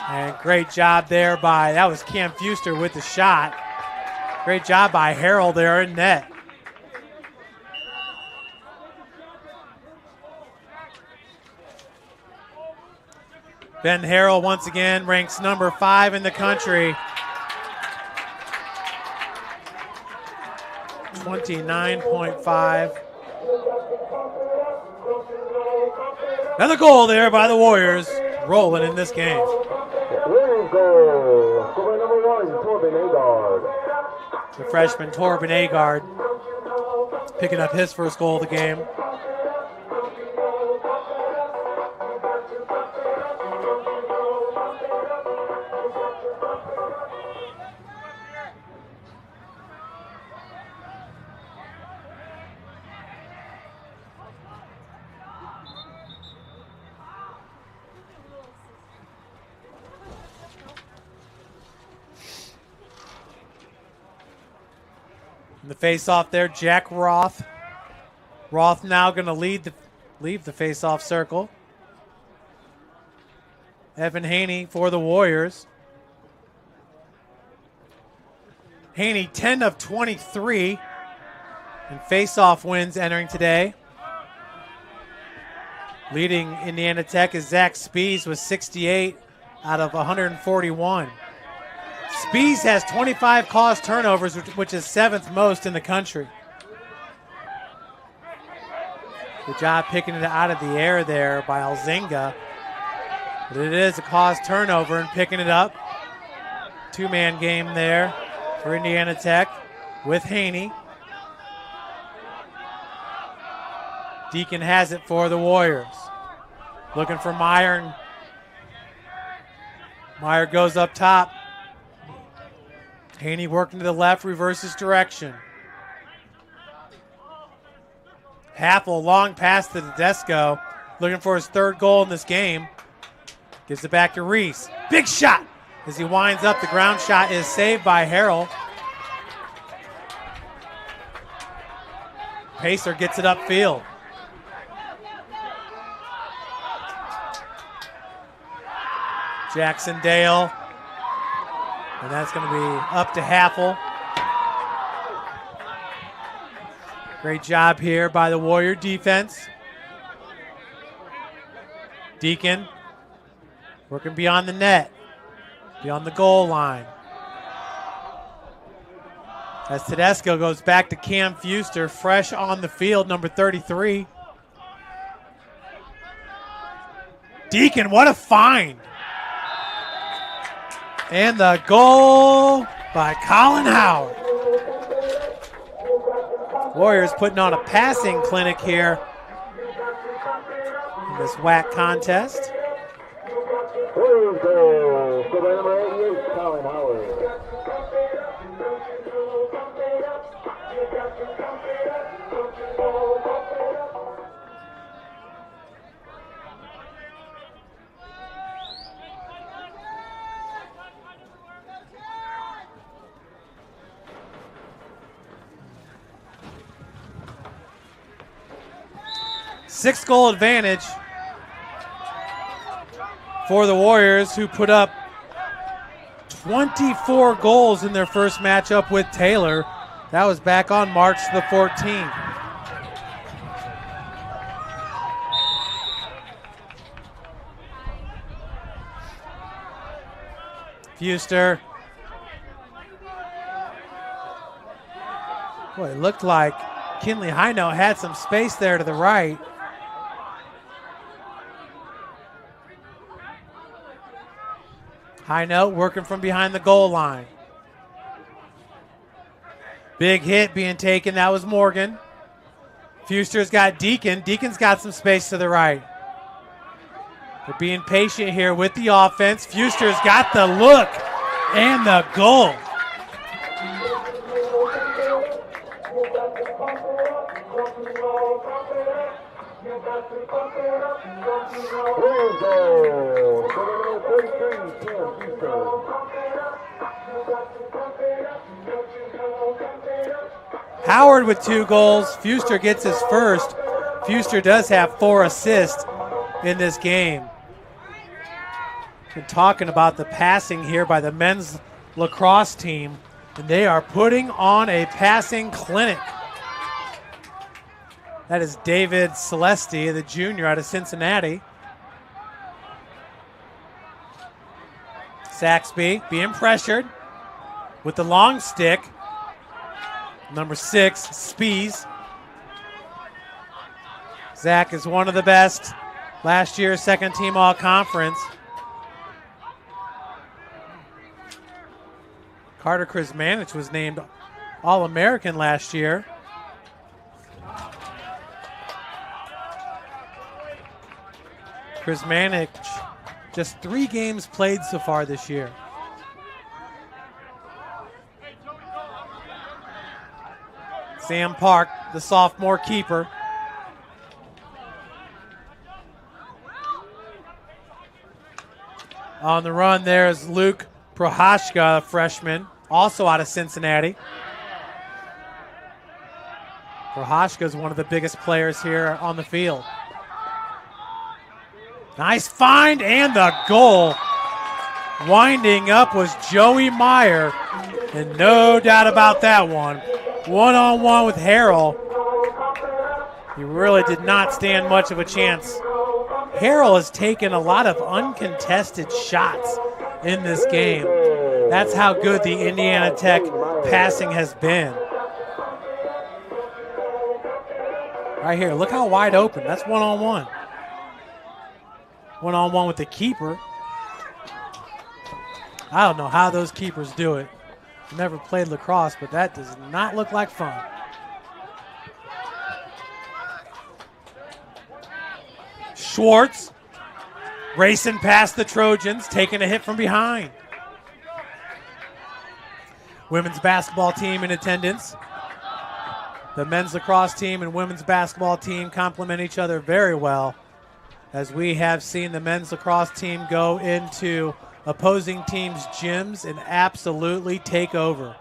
Speaker 9: And great job there by, that was Cam Fuster with the shot. Great job by Harrell there in net. Ben Harrell once again ranks number 5 in the country. 29.5 Another goal there by the Warriors, rolling in this game.
Speaker 10: Warriors goal. Scorer number 1, Torben Agard.
Speaker 9: The freshman Torben Agard picking up his first goal of the game. The face-off there, Jack Roth. Roth now going to leave the face-off circle. Evan Haney for the Warriors. Haney 10 of 23 in face-off wins entering today. Leading Indiana Tech is Zach Spees with 68 out of 141. Spees has 25 caused turnovers, which is 7th most in the country. Good job picking it out of the air there by Alzinga. But it is a caused turnover and picking it up. Two-man game there for Indiana Tech with Haney. Deacon has it for the Warriors. Looking for Meyer. And Meyer goes up top. Haney working to the left, reverses direction. Happel long pass to Tedesco, looking for his third goal in this game. Gives it back to Reese. Big shot as he winds up. The ground shot is saved by Harrell. Pacer gets it upfield. Jackson Dale. And that's going to be up to Happel. Great job here by the Warrior defense. Deacon working beyond the net, beyond the goal line. As Tedesco goes back to Cam Fuster, fresh on the field, number 33. Deacon, what a find. And the goal by Colin Howard. Warriors putting on a passing clinic here in this WAC contest.
Speaker 10: Warriors goal. Scored by number 88, Colin Howard.
Speaker 9: Six-goal advantage for the Warriors, who put up 24 goals in their first matchup with Taylor. That was back on March the 14th. Fuster. Boy, it looked like Kinley Hino had some space there to the right. High note working from behind the goal line. Big hit being taken. That was Morgan. Fuster's got Deacon. Deacon's got some space to the right. They're being patient here with the offense. Fuster's got the look and the goal. Howard with 2 goals. Fuster gets his first. Fuster does have 4 assists in this game. Been talking about the passing here by the men's lacrosse team, and they are putting on a passing clinic. That is David Celesti, the junior out of Cincinnati. Saxby being pressured with the long stick. Number 6, Spees. Zach is one of the best. Last year, second team all-conference. Carter Krizmanich was named All-American last year. Krizmanich, just 3 games played so far this year. Sam Park, the sophomore keeper. On the run there is Luke Prohashka, a freshman, also out of Cincinnati. Prohashka is one of the biggest players here on the field. Nice find and the goal. Winding up was Joey Meyer, and no doubt about that one. One-on-one with Harrell. He really did not stand much of a chance. Harrell has taken a lot of uncontested shots in this game. That's how good the Indiana Tech passing has been. Right here, look how wide open. That's one-on-one. One-on-one with the keeper. I don't know how those keepers do it. Never played lacrosse, but that does not look like fun. Schwartz racing past the Trojans, taking a hit from behind. Women's basketball team in attendance. The men's lacrosse team and women's basketball team complement each other very well, as we have seen the men's lacrosse team go into opposing teams' gyms and absolutely take over.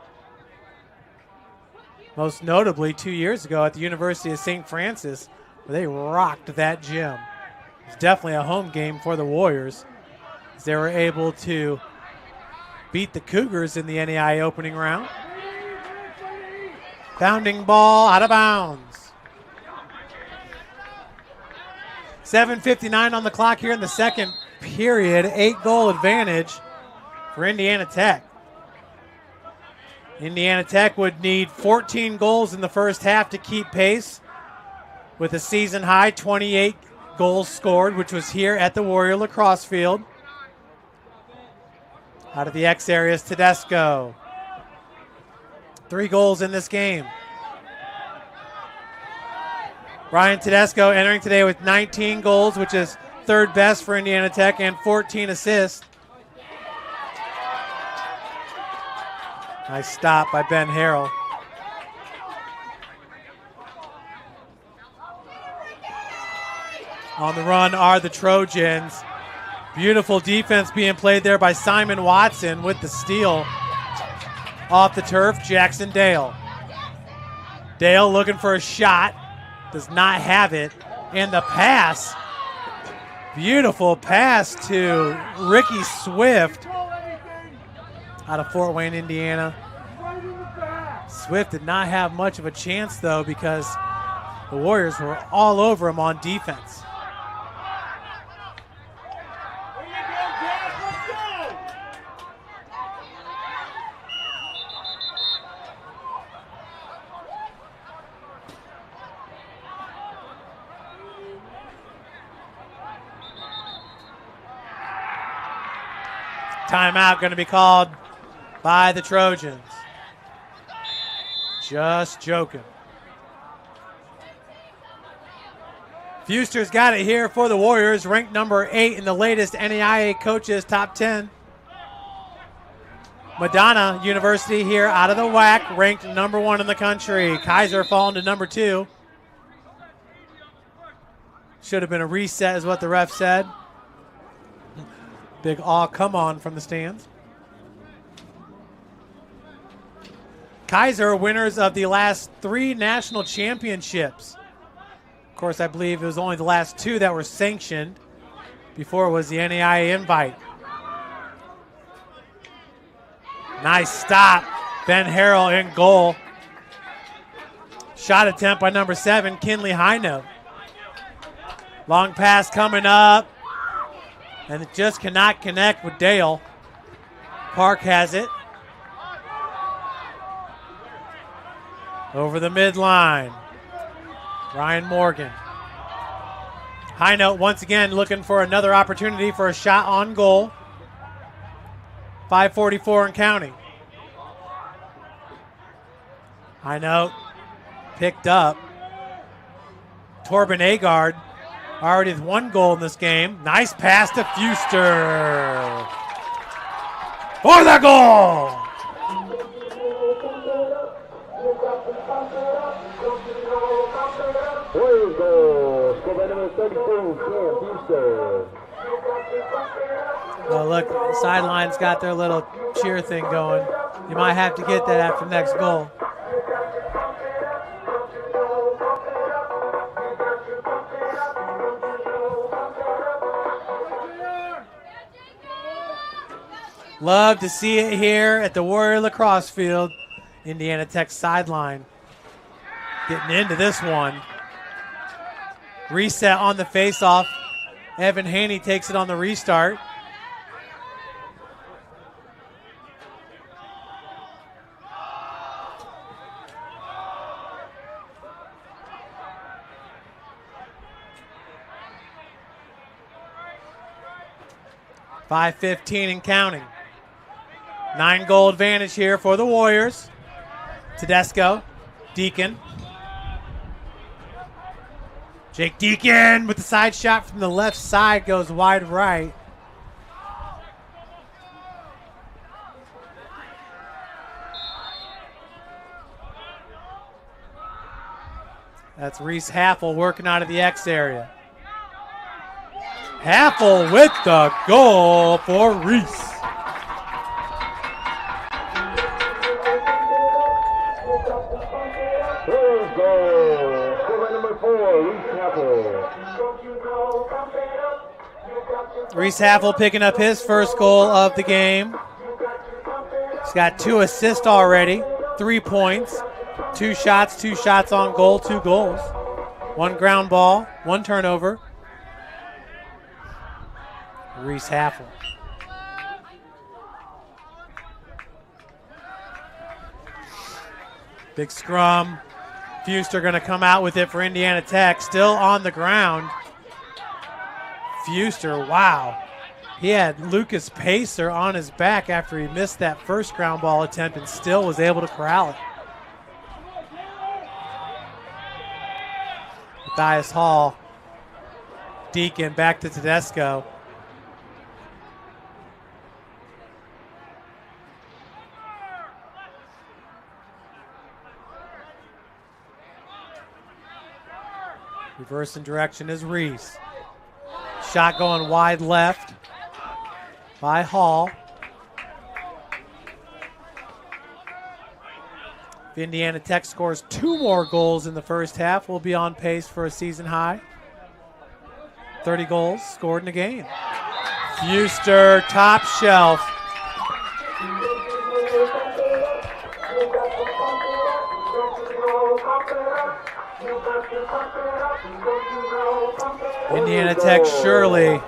Speaker 9: Most notably 2 years ago at the University of St. Francis, where they rocked that gym. It was definitely a home game for the Warriors, as they were able to beat the Cougars in the NAIA opening round. Bounding ball out of bounds. 7:59 on the clock here in the second period. 8-goal advantage for Indiana Tech. Indiana Tech would need 14 goals in the first half to keep pace with a season high 28 goals scored, which was here at the Warrior Lacrosse Field. Out of the X areas, Tedesco. 3 goals in this game. Ryan Tedesco entering today with 19 goals, which is third best for Indiana Tech, and 14 assists. Nice stop by Ben Harrell. On the run are the Trojans. Beautiful defense being played there by Simon Watson with the steal. Off the turf, Jackson Dale. Dale looking for a shot. Does not have it. And the pass. Beautiful pass to Ricky Swift out of Fort Wayne, Indiana. Swift did not have much of a chance, though, because the Warriors were all over him on defense. Timeout going to be called by the Trojans. Just joking. Fuster's got it here for the Warriors, ranked number 8 in the latest NAIA coaches top 10. Madonna University here out of the WAC, ranked number 1 in the country. Kaiser falling to number 2. Should have been a reset is what the ref said. Big aw come on from the stands. Kaiser, winners of the last 3 national championships. Of course, I believe it was only the last 2 that were sanctioned. Before it was the NAIA invite. Nice stop. Ben Harrell in goal. Shot attempt by number 7, Kinley Hinote. Long pass coming up. And it just cannot connect with Dale. Park has it. Over the midline. Ryan Morgan. High Note once again looking for another opportunity for a shot on goal. 5:44 and counting. High Note picked up. Torben Agard already with 1 goal in this game. Nice pass to Fuster. For the goal!
Speaker 10: Warriors goal. Scored by number 32, Cam Fuster.
Speaker 9: Oh, look, the sideline's got their little cheer thing going. You might have to get that after the next goal. Love to see it here at the Warrior Lacrosse Field. Indiana Tech sideline. Getting into this one. Reset on the faceoff. Evan Haney takes it on the restart. .5:15 and counting. 9-goal advantage here for the Warriors. Tedesco, Deacon. Jake Deacon with the side shot from the left side goes wide right. That's Reese Haffel working out of the X area. Haffel with the goal for Reese. Reese Haffel picking up his first goal of the game. He's got 2 assists already, 3 points, 2 shots on goal, 2 goals. 1 ground ball, 1 turnover. Reese Haffel. Big scrum. Fuster going to come out with it for Indiana Tech. Still on the ground. Fuster, wow. He had Lucas Pacer on his back after he missed that first ground ball attempt and still was able to corral it. Matthias Hall. Deacon back to Tedesco. Reversing direction is Reese. Shot going wide left by Hall. If Indiana Tech scores 2 more goals in the first half, we'll be on pace for a season high. 30 goals scored in a game. Fuster, top shelf. Indiana Tech surely.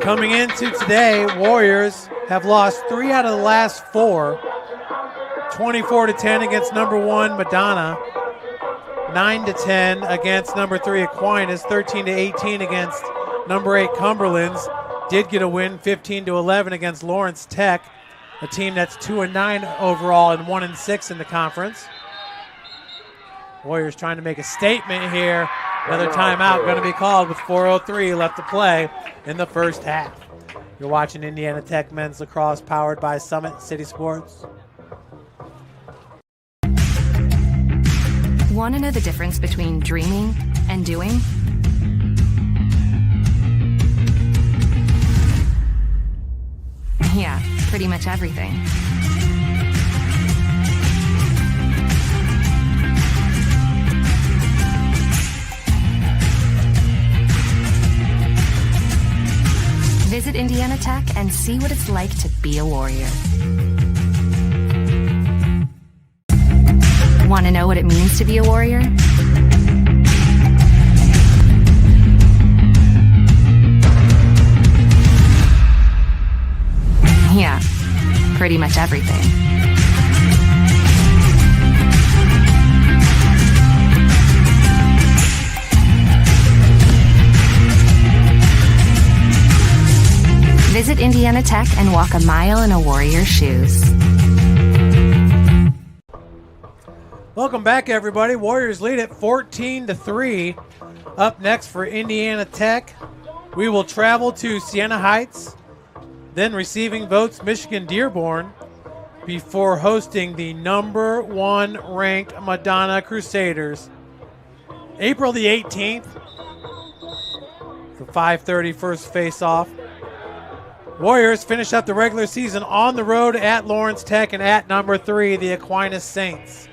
Speaker 9: Coming into today, Warriors have lost 3 out of the last 4. 24-10 against number 1 Madonna. 9-10 against number 3 Aquinas. 13-18 against number 8 Cumberlands. Did get a win 15-11 against Lawrence Tech, a team that's 2-9 overall and 1-6 in the conference. Warriors trying to make a statement here. Another timeout going to be called with 4:03 left to play in the first half. You're watching Indiana Tech Men's Lacrosse powered by Summit City Sports.
Speaker 1: Want to know the difference between dreaming and doing? Yeah, pretty much everything. Visit Indiana Tech and see what it's like to be a Warrior. Want to know what it means to be a Warrior? Yeah, pretty much everything. Visit Indiana Tech and walk a mile in a Warrior's shoes.
Speaker 9: Welcome back, everybody. Warriors lead at 14-3. Up next for Indiana Tech, we will travel to Siena Heights, then receiving votes Michigan Dearborn, before hosting the number 1 ranked Madonna Crusaders. April the 18th, the 5:30 first face-off. Warriors finish up the regular season on the road at Lawrence Tech and at number 3, the Aquinas Saints.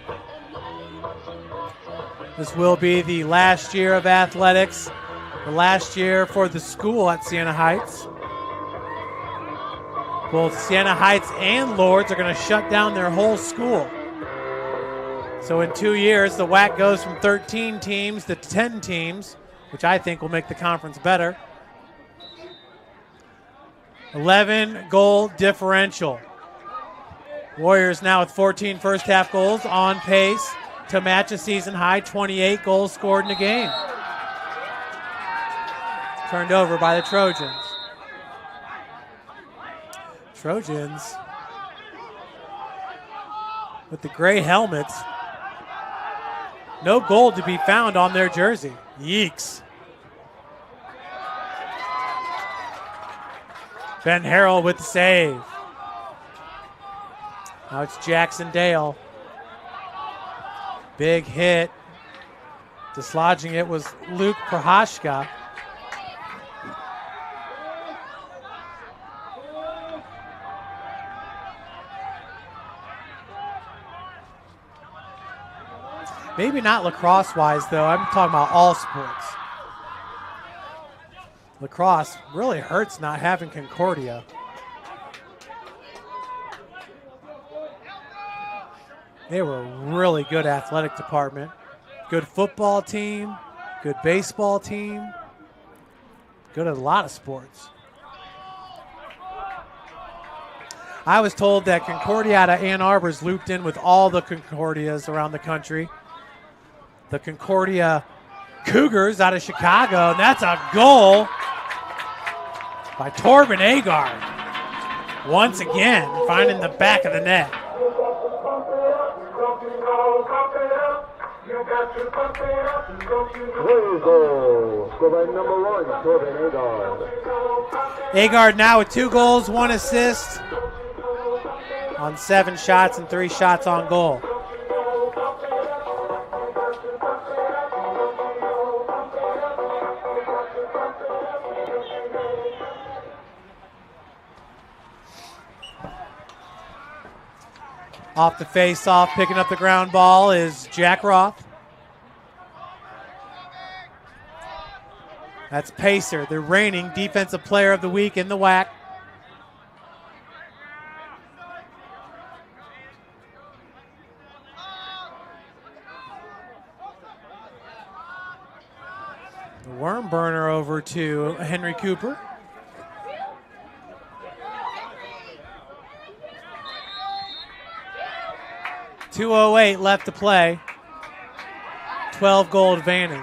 Speaker 9: This will be the last year of athletics, the last year for the school at Siena Heights. Both Siena Heights and Lourdes are going to shut down their whole school. So in 2 years, the WAC goes from 13 teams to 10 teams, which I think will make the conference better. 11-goal differential. Warriors now with 14 first-half goals, on pace to match a season-high 28 goals scored in a game. Turned over by the Trojans. Trojans with the gray helmets. No gold to be found on their jersey. Yeeks. Ben Harrell with the save. Now it's Jackson Dale. Big hit. Dislodging it was Luke Prohashka. Maybe not lacrosse-wise, though. I'm talking about all sports. Lacrosse really hurts not having Concordia. They were a really good athletic department. Good football team, good baseball team, good at a lot of sports. I was told that Concordia out of Ann Arbor is looped in with all the Concordias around the country. The Concordia Cougars out of Chicago, and that's a goal by Torben Agard. Once again, finding the back of the net. Agard now with 2 goals, 1 assist on 7 shots and 3 shots on goal. Off the face-off, picking up the ground ball is Jack Roth. That's Pacer, the reigning Defensive Player of the Week in the WAC. The worm burner over to Henry Cooper. .208 left to play. 12-goal advantage.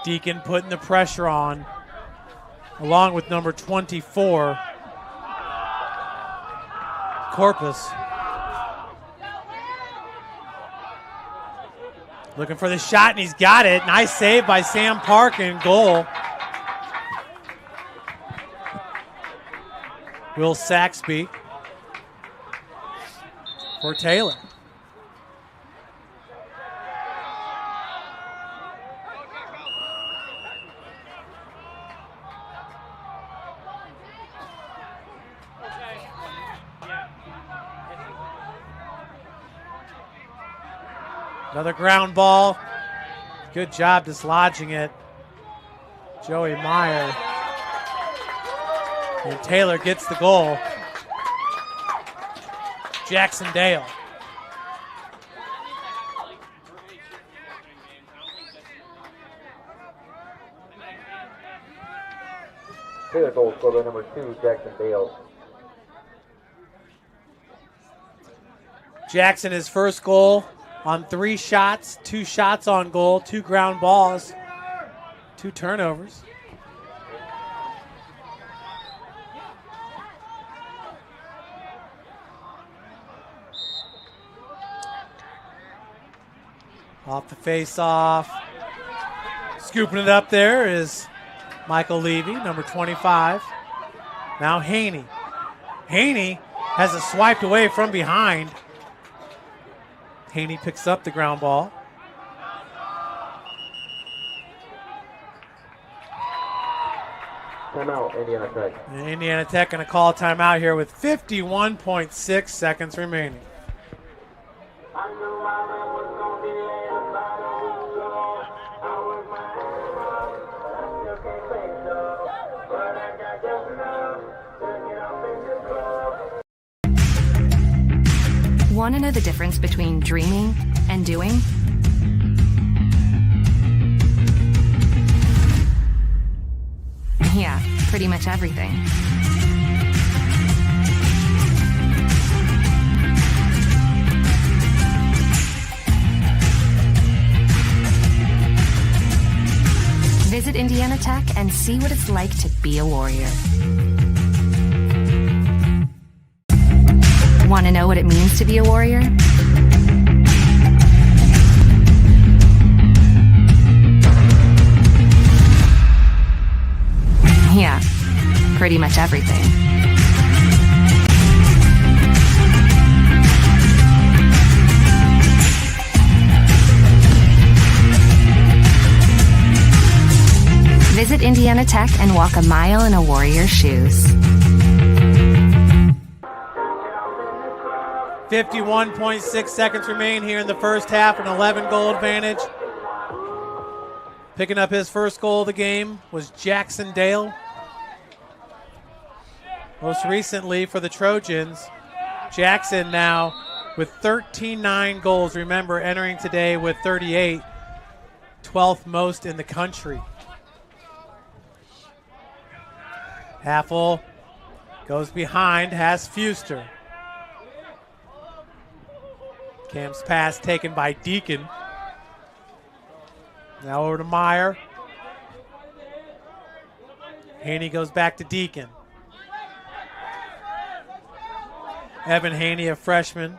Speaker 9: Deacon putting the pressure on, along with number 24, Corpus. Looking for the shot, and he's got it. Nice save by Sam Park, and goal. Will Saxby for Taylor. Another ground ball. Good job dislodging it. Joey Meyer. And Taylor gets the goal. Jackson Dale.
Speaker 10: Taylor goal scored by number 2, Jackson Dale.
Speaker 9: Jackson, his first goal on 3 shots, 2 shots on goal, 2 ground balls, 2 turnovers. Off the face-off. Scooping it up there is Michael Levy, number 25. Now Haney. Haney has it swiped away from behind. Haney picks up the ground ball.
Speaker 10: Timeout, Indiana Tech.
Speaker 9: And Indiana Tech going to call a timeout here with 51.6 seconds remaining.
Speaker 1: Want to know the difference between dreaming and doing? Yeah, pretty much everything. Visit Indiana Tech and see what it's like to be a warrior. Want to know what it means to be a warrior? Yeah, pretty much everything. Visit Indiana Tech and walk a mile in a warrior's shoes.
Speaker 9: 51.6 seconds remain here in the first half, an 11-goal advantage. Picking up his first goal of the game was Jackson Dale. Most recently for the Trojans, Jackson now with 13-9 goals. Remember, entering today with 38, 12th most in the country. Haffel goes behind, has Fuster. Cam's pass taken by Deacon. Now over to Meyer. Haney goes back to Deacon. Evan Haney, a freshman,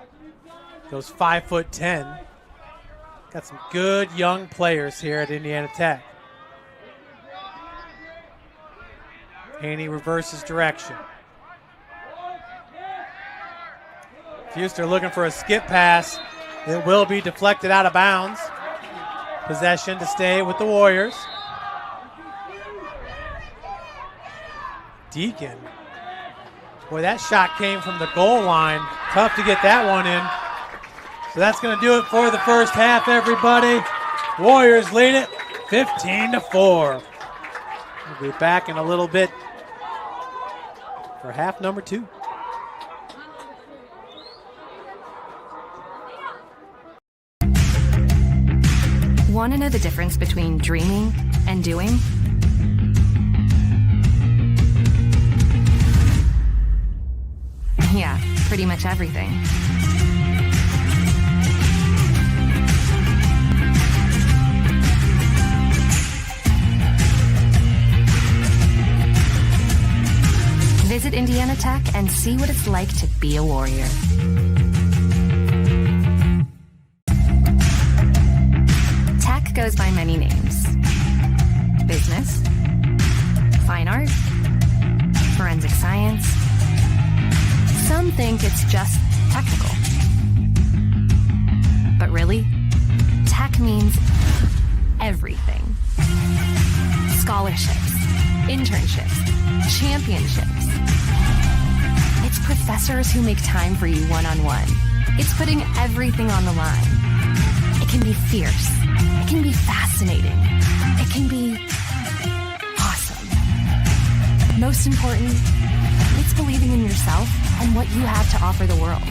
Speaker 9: goes 5'10". Got some good young players here at Indiana Tech. Haney reverses direction. Fuster looking for a skip pass. It will be deflected out of bounds. Possession to stay with the Warriors. Deacon. Boy, that shot came from the goal line. Tough to get that one in. So that's going to do it for the first half, everybody. Warriors lead it 15-4. We'll be back in a little bit for half number 2.
Speaker 1: Want to know the difference between dreaming and doing? Yeah, pretty much everything. Visit Indiana Tech and see what it's like to be a warrior. Tech goes by many names. Business, fine art, forensic science. Some think it's just technical. But really, tech means everything. Scholarships, internships, championships. It's professors who make time for you one-on-one. It's putting everything on the line. It can be fierce. It can be fascinating. It can be awesome. Most important, it's believing in yourself and what you have to offer the world.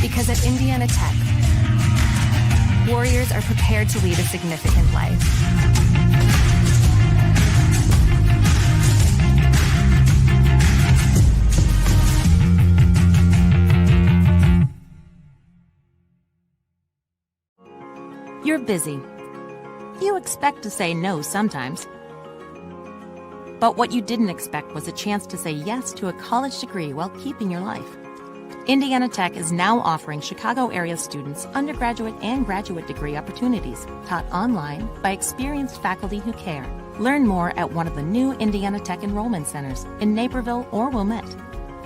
Speaker 1: Because at Indiana Tech, Warriors are prepared to lead a significant life.
Speaker 2: You're busy. You expect to say no sometimes. But what you didn't expect was a chance to say yes to a college degree while keeping your life. Indiana Tech is now offering Chicago area students undergraduate and graduate degree opportunities taught online by experienced faculty who care. Learn more at one of the new Indiana Tech enrollment centers in Naperville or Wilmette.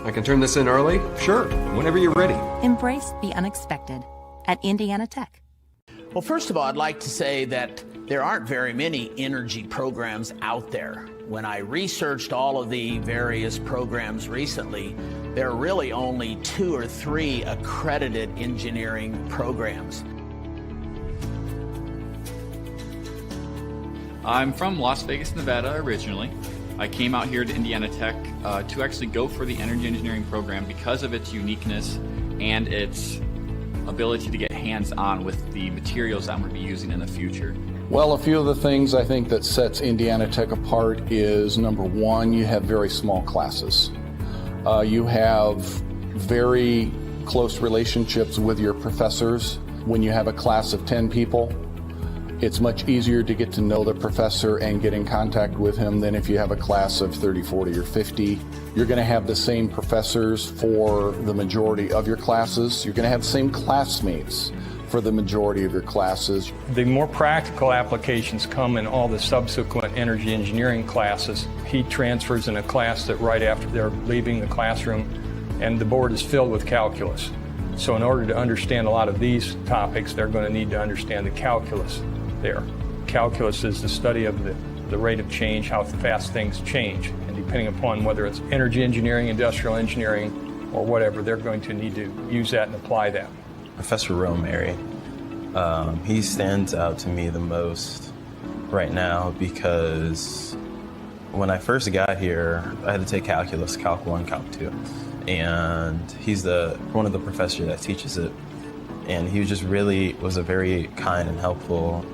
Speaker 3: I can turn this in early? Sure, whenever you're ready.
Speaker 2: Embrace the unexpected at Indiana Tech.
Speaker 4: Well, first of all, I'd like to say that there aren't very many energy programs out there. When I researched all of the various programs recently, there are really only 2 or 3 accredited engineering programs.
Speaker 5: I'm from Las Vegas, Nevada originally. I came out here to Indiana Tech to actually go for the energy engineering program because of its uniqueness and its ability to get hands-on with the materials that I'm going to be using in the future.
Speaker 6: Well, a few of the things I think that sets Indiana Tech apart is, number one, you have very small classes. You have very close relationships with your professors. When you have a class of 10 people, it's much easier to get to know the professor and get in contact with him than if you have a class of 30, 40, or 50. You're going to have the same professors for the majority of your classes. You're going to have the same classmates for the majority of your classes.
Speaker 7: The more practical applications come in all the subsequent energy engineering classes. Heat transfers in a class that right after they're leaving the classroom, and the board is filled with calculus. So in order to understand a lot of these topics, they're going to need to understand the calculus there. Calculus is the study of the rate of change, how fast things change. And depending upon whether it's energy engineering, industrial engineering, or whatever, they're going to need to use that and apply that.
Speaker 8: Professor Romary, he stands out to me the most right now because when I first got here, I had to take calculus, Calc 1, Calc 2, and he's one of the professors that teaches it, and he was a very kind and helpful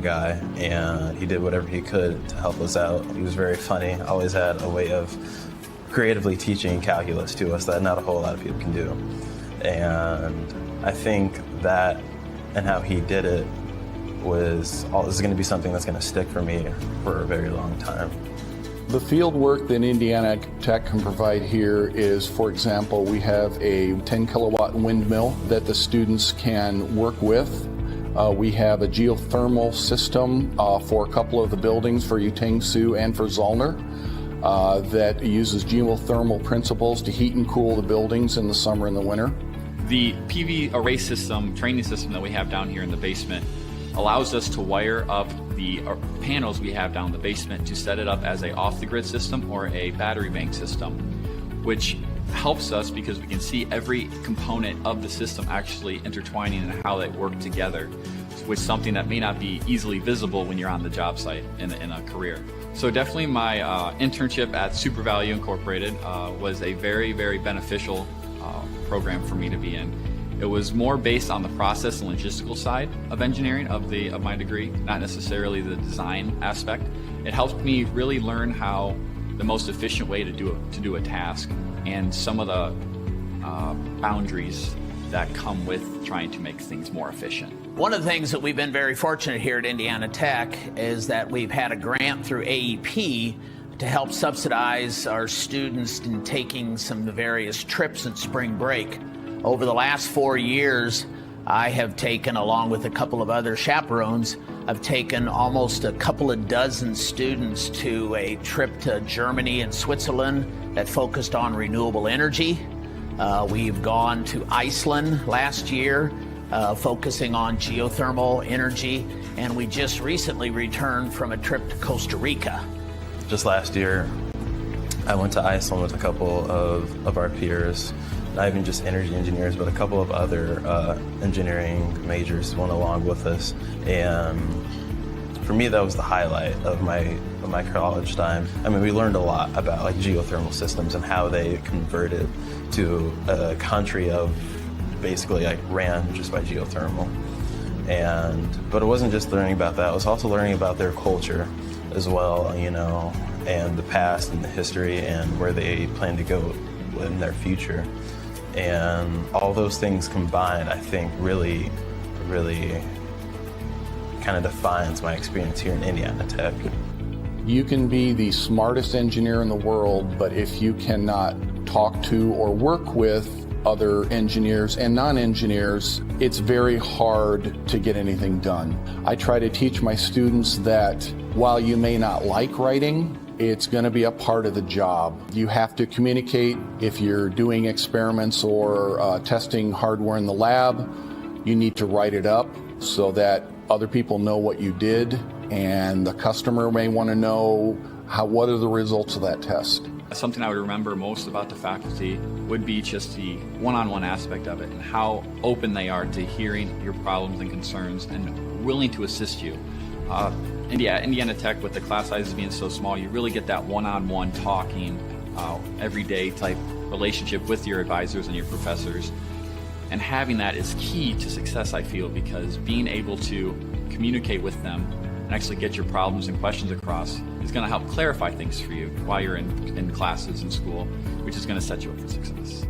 Speaker 8: guy, and he did whatever he could to help us out. He was very funny, always had a way of creatively teaching calculus to us that not a whole lot of people can do, and I think that and how he did it is going to be something that's going to stick for me for a very long time.
Speaker 6: The field work that Indiana Tech can provide here is, for example, we have a 10 kilowatt windmill that the students can work with. We have a geothermal system for a couple of the buildings for Utang-Sioux and for Zollner that uses geothermal principles to heat and cool the buildings in the summer and the winter.
Speaker 5: The PV array system, training system that we have down here in the basement allows us to wire up the panels we have down in the basement to set it up as a off-the-grid system or a battery bank system, which helps us because we can see every component of the system actually intertwining and how they work together, which is something that may not be easily visible when you're on the job site in a career. So definitely my internship at SuperValue Incorporated was a very, very beneficial program for me to be in. It was more based on the process and logistical side of engineering of my degree, not necessarily the design aspect. It helped me really learn how the most efficient way to do a task and some of the boundaries that come with trying to make things more efficient.
Speaker 4: One of the things that we've been very fortunate here at Indiana Tech is that we've had a grant through AEP to help subsidize our students in taking some of the various trips in spring break. Over the last 4 years, I have taken, along with a couple of other chaperones, I've taken almost a couple of dozen students to a trip to Germany and Switzerland that focused on renewable energy. We've gone to Iceland last year, focusing on geothermal energy, and we just recently returned from a trip to Costa Rica.
Speaker 8: Just last year, I went to Iceland with a couple of our peers, not even just energy engineers, but a couple of other engineering majors went along with us. And for me, that was the highlight of my college time. I mean, we learned a lot about like geothermal systems and how they converted to a country of basically like ran just by geothermal. But it wasn't just learning about that, it was also learning about their culture as well, you know, and the past and the history and where they plan to go in their future. And all those things combined, I think, really kind of defines my experience here in Indiana Tech.
Speaker 6: You can be the smartest engineer in the world, but if you cannot talk to or work with other engineers and non-engineers, it's very hard to get anything done. I try to teach my students that while you may not like writing, it's going to be a part of the job. You have to communicate. If you're doing experiments or testing hardware in the lab, you need to write it up so that other people know what you did, and the customer may want to know what are the results of that test.
Speaker 5: Something I would remember most about the faculty would be just the one-on-one aspect of it and how open they are to hearing your problems and concerns and willing to assist you. Indiana Tech, with the class sizes being so small, you really get that one-on-one talking, everyday type relationship with your advisors and your professors. And having that is key to success, I feel, because being able to communicate with them and actually get your problems and questions across is going to help clarify things for you while you're in classes in school, which is going to set you up for success.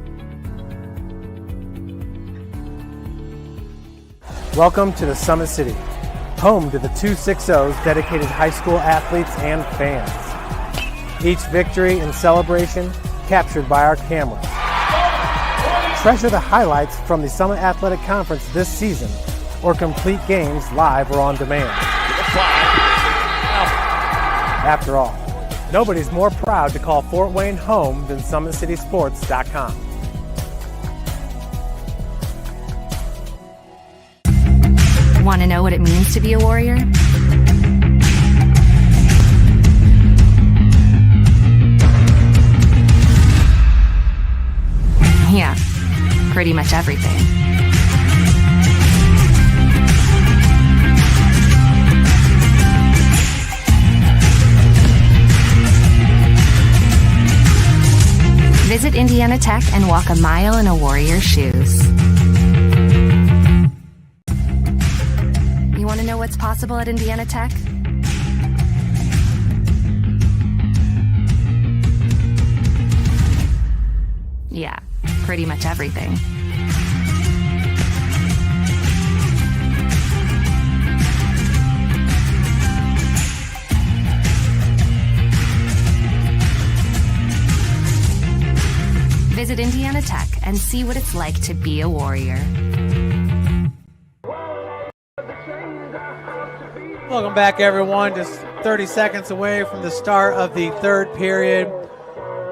Speaker 9: Welcome to the Summit City, home to the 260's dedicated high school athletes and fans. Each victory and celebration captured by our cameras. Treasure the highlights from the Summit Athletic Conference this season, or complete games live or on demand. After all, nobody's more proud to call Fort Wayne home than SummitCitySports.com.
Speaker 1: Want to know what it means to be a warrior? Yeah, pretty much everything. Visit Indiana Tech and walk a mile in a warrior's shoes. You want to know what's possible at Indiana Tech? Yeah, pretty much everything. Visit Indiana Tech and see what it's like to be a warrior.
Speaker 9: Welcome back, everyone. Just 30 seconds away from the start of the third period.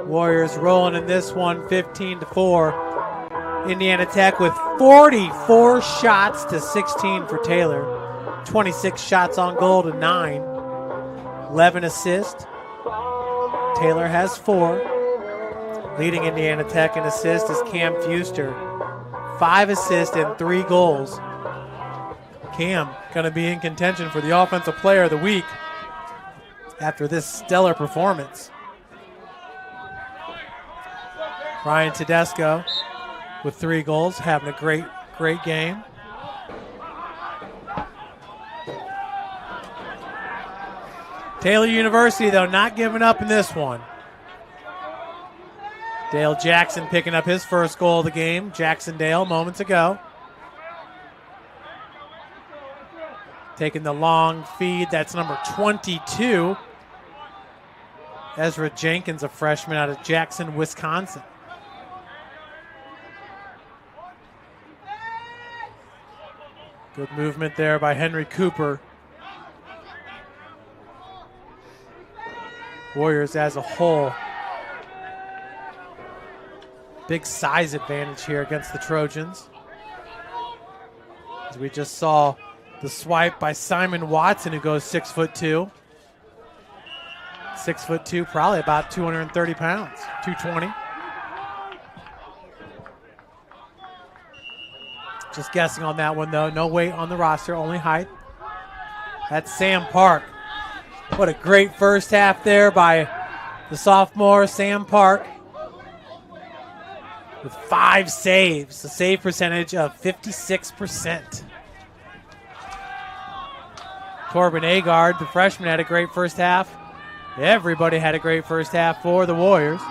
Speaker 9: Warriors rolling in this one, 15-4. Indiana Tech with 44 shots to 16 for Taylor. 26 shots on goal to 9. 11 assists. Taylor has 4. Leading Indiana Tech in assists is Cam Fuster. 5 assists and 3 goals. Cam going to be in contention for the Offensive Player of the Week after this stellar performance. Ryan Tedesco with 3 goals, having a great game. Taylor University, though, not giving up in this one. Dale Jackson picking up his first goal of the game. Jackson-Dale moments ago. Taking the long feed, that's number 22. Ezra Jenkins, a freshman out of Jackson, Wisconsin. Good movement there by Henry Cooper. Warriors as a whole. Big size advantage here against the Trojans. As we just saw the swipe by Simon Watson, who goes 6'2". 6'2", probably about 230 pounds, 220. Just guessing on that one, though. No weight on the roster, only height. That's Sam Park. What a great first half there by the sophomore, Sam Park, with 5 saves, a save percentage of 56%. Corbin Agard, the freshman, had a great first half. Everybody had a great first half for the Warriors.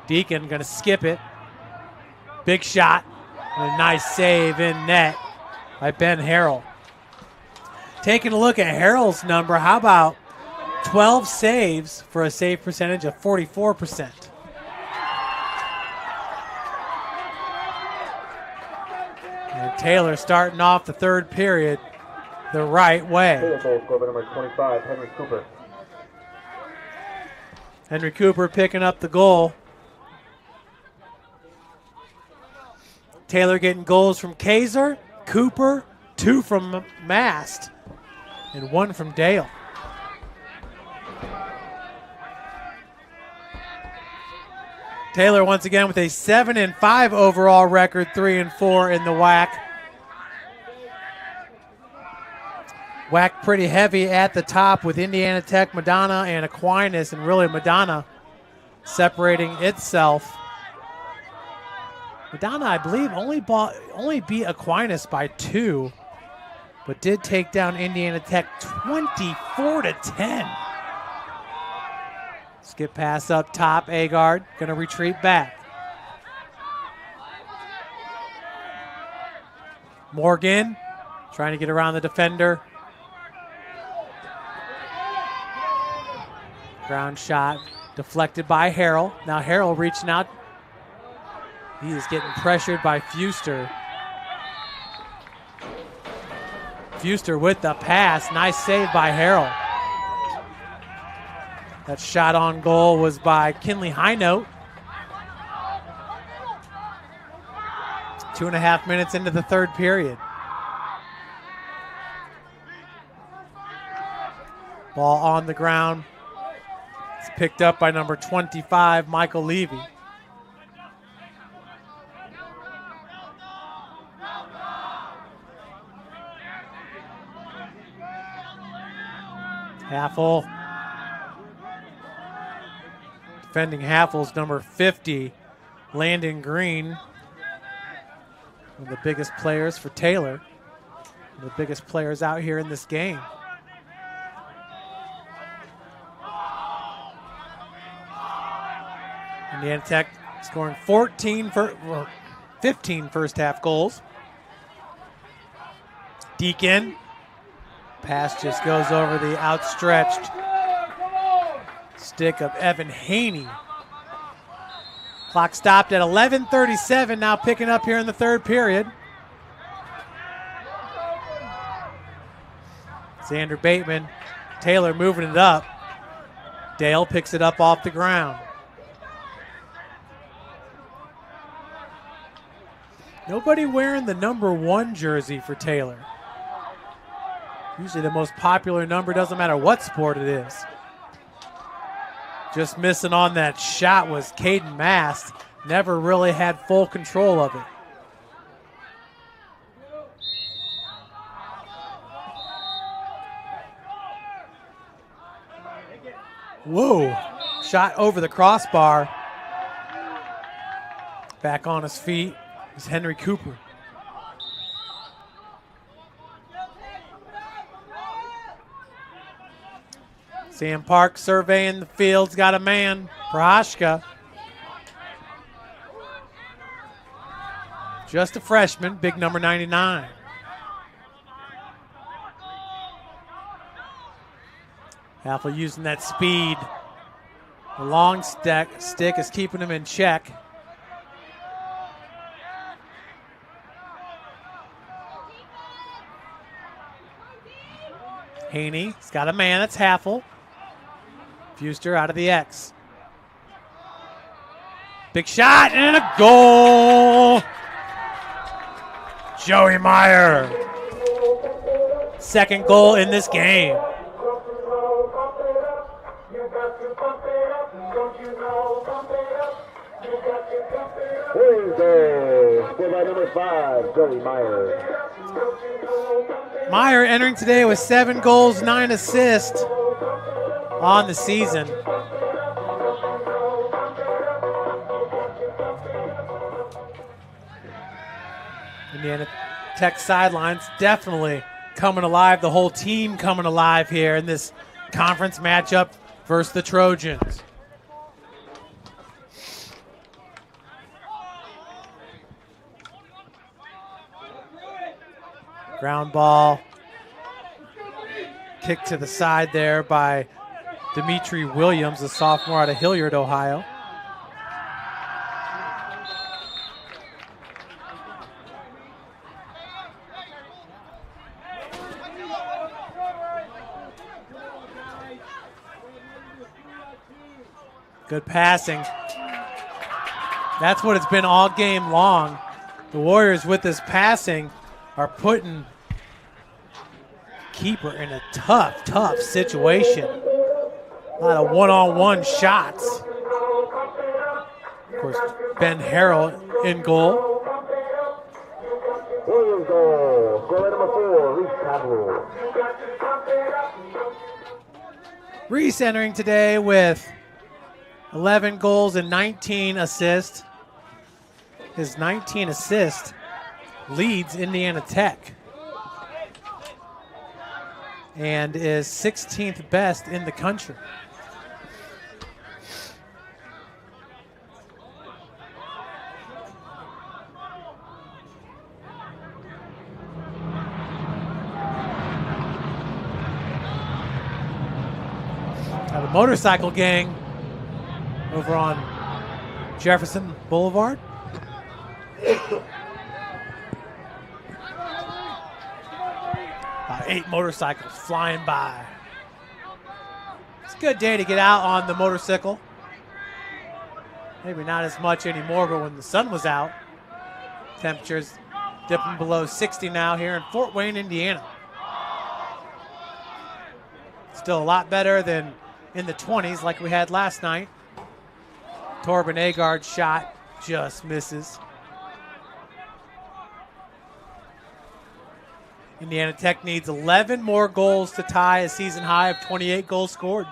Speaker 9: Deacon going to skip it. Big shot. And a nice save in net by Ben Harrell. Taking a look at Harrell's number, how about 12 saves for a save percentage of 44%. And Taylor starting off the third period the right way.
Speaker 10: Taylor goal scorer number 25, Henry Cooper.
Speaker 9: Henry Cooper picking up the goal. Taylor getting goals from Kaiser, Cooper, 2 from Mast, and 1 from Dale. Taylor once again with a 7-5 overall record, 3-4 in the WAC. WAC pretty heavy at the top with Indiana Tech, Madonna, and Aquinas, and really Madonna separating itself. Madonna, I believe, only beat Aquinas by 2, but did take down Indiana Tech 24-10. Skip pass up top, Agard going to retreat back. Morgan trying to get around the defender. Ground shot deflected by Harrell. Now Harrell reaching out. He is getting pressured by Fuster. Fuster with the pass. Nice save by Harrell. That shot on goal was by Kinley Highnote. 2.5 minutes into the third period. Ball on the ground. It's picked up by number 25, Michael Levy. Haffel. Defending Haffel's number 50, Landon Green. One of the biggest players for Taylor. One of the biggest players out here in this game. Indiana Tech scoring 15 first half goals. Deacon. Pass just goes over the outstretched stick of Evan Haney. Clock stopped at 11:37, now picking up here in the third period. Xander Bateman, Taylor moving it up. Dale picks it up off the ground. Nobody wearing the number 1 jersey for Taylor. Usually the most popular number, doesn't matter what sport it is. Just missing on that shot was Caden Mast. Never really had full control of it. Whoa, shot over the crossbar. Back on his feet is Henry Cooper. Sam Park surveying the fields, got a man, Prohashka. Just a freshman, big number 99. Haffel using that speed. The long stick is keeping him in check. Haney, he's got a man, that's Haffel. Fuster out of the X. Big shot and a goal! Joey Meyer. Second goal in this game.
Speaker 10: Wednesday, scored by number 5, Joey Meyer.
Speaker 9: Meyer entering today with 7 goals, 9 assists on the season. Indiana Tech sidelines definitely coming alive. The whole team coming alive here in this conference matchup versus the Trojans. Ground ball. Kick to the side there by Dimitri Williams, a sophomore out of Hilliard, Ohio. Good passing. That's what it's been all game long. The Warriors with this passing are putting keeper in a tough situation. A lot of one-on-one shots. Of course, Ben Harrell in goal.
Speaker 10: Warriors goal. Score number 4, Reese Pavlo.
Speaker 9: Reese entering today with 11 goals and 19 assists. His 19 assists leads Indiana Tech and is 16th best in the country. Now the motorcycle gang over on Jefferson Boulevard. About 8 motorcycles flying by. It's a good day to get out on the motorcycle. Maybe not as much anymore, but when the sun was out, temperatures dipping below 60 now here in Fort Wayne, Indiana. Still a lot better than in the 20s like we had last night. Torben Agard's shot just misses. Indiana Tech needs 11 more goals to tie a season high of 28 goals scored.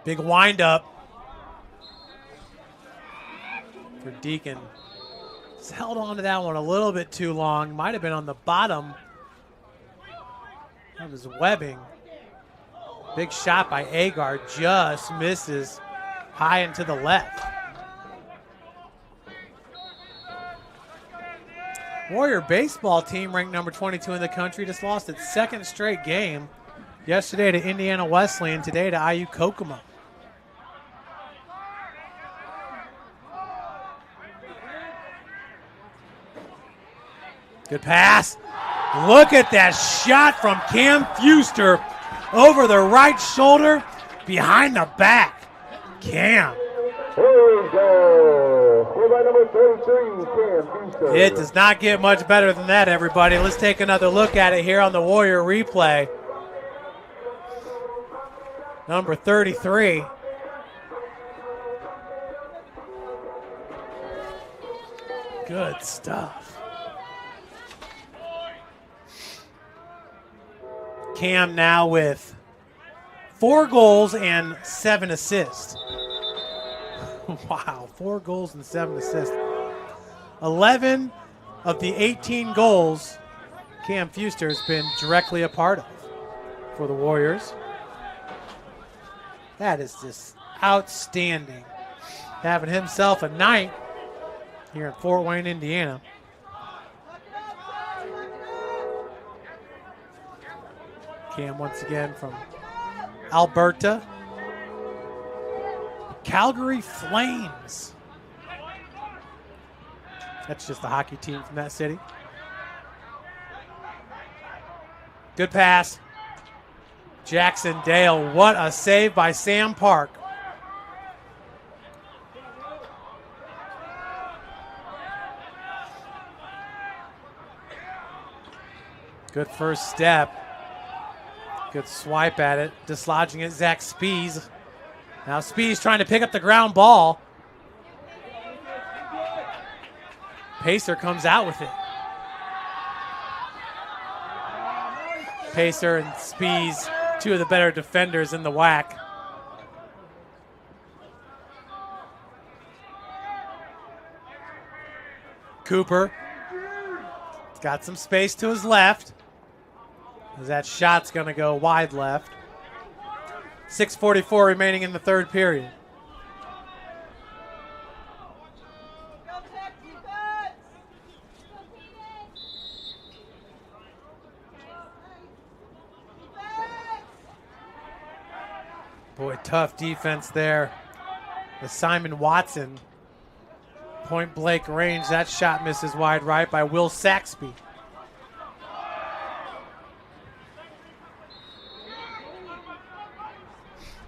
Speaker 9: Big windup for Deacon. Just held on to that one a little bit too long. Might have been on the bottom of his webbing. Big shot by Agard, just misses high and to the left. Warrior baseball team, ranked number 22 in the country, just lost its second straight game. Yesterday to Indiana Wesleyan, today to IU Kokomo. Good pass. Look at that shot from Cam Fuster over the right shoulder, behind the back. Cam. It does not get much better than that, everybody. Let's take another look at it here on the Warrior replay. Number 33. Good stuff. Cam now with 4 goals and 7 assists. Wow, 4 goals and 7 assists. 11 of the 18 goals Cam Fuster has been directly a part of for the Warriors. That is just outstanding. Having himself a night here in Fort Wayne, Indiana. Cam once again from Alberta. Calgary Flames. That's just the hockey team from that city. Good pass. Jackson Dale, what a save by Sam Park. Good first step. Good swipe at it, dislodging it, Zach Spees. Now Spees trying to pick up the ground ball. Pacer comes out with it. Pacer and Spees, 2 of the better defenders in the WAC. Cooper. He's got some space to his left. As that shot's going to go wide left. 6:44 remaining in the third period. Boy, tough defense there with Simon Watson. Point blank range. That shot misses wide right by Will Saxby.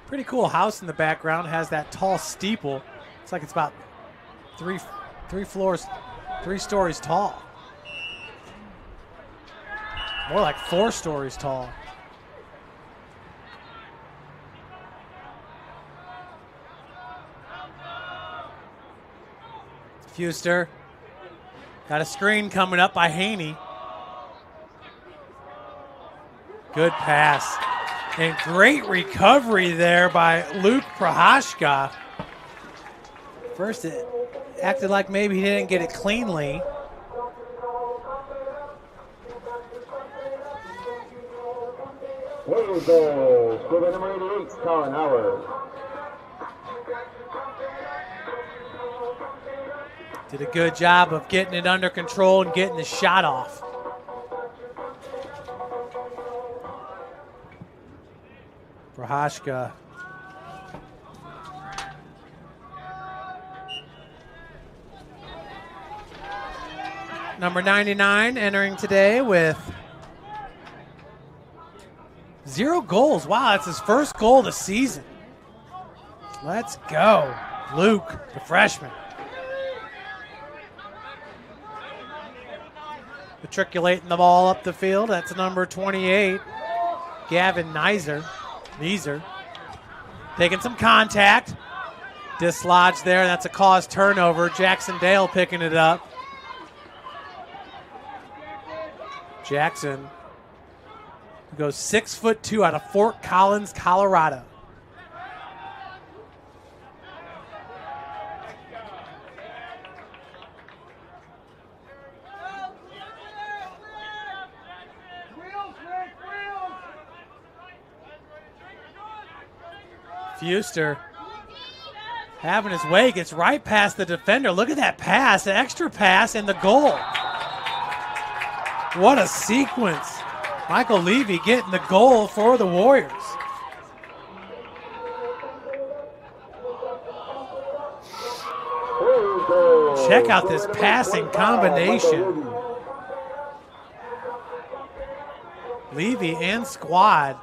Speaker 9: Pretty cool house in the background. Has that tall steeple. It's like it's about three stories tall. More like 4 stories tall. Fuster got a screen coming up by Haney. Good pass. And great recovery there by Luke Prohashka. First it acted like maybe he didn't get it cleanly.
Speaker 10: Here goes scorer number 88, Colin Howard.
Speaker 9: Did a good job of getting it under control and getting the shot off. Prohashka. Number 99 entering today with 0 goals. Wow, that's his first goal of the season. Let's go. Luke, the freshman. Matriculating the ball up the field. That's number 28, Gavin Neeser. Taking some contact. Dislodged there. That's a caused turnover. Jackson Dale picking it up. Jackson, who goes 6'2" out of Fort Collins, Colorado. Fuster having his way, gets right past the defender. Look at that pass, an extra pass, and the goal. What a sequence. Michael Levy getting the goal for the Warriors. Check out this passing combination. Levy and squad.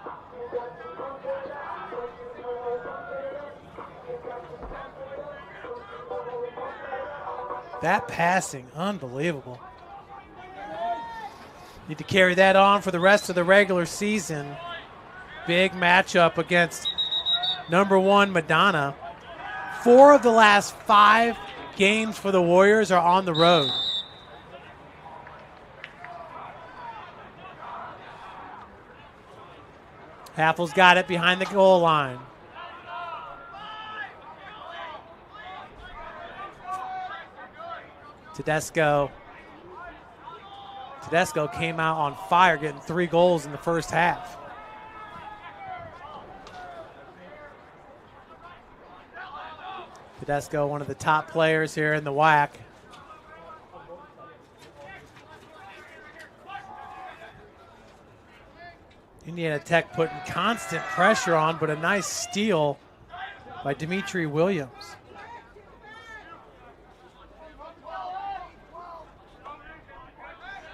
Speaker 9: That passing, unbelievable. Need to carry that on for the rest of the regular season. Big matchup against number 1 Madonna. 4 of the last 5 games for the Warriors are on the road. Haffle's got it behind the goal line. Tedesco came out on fire, getting 3 goals in the first half. Tedesco, one of the top players here in the WAC. Indiana Tech putting constant pressure on, but a nice steal by Dimitri Williams.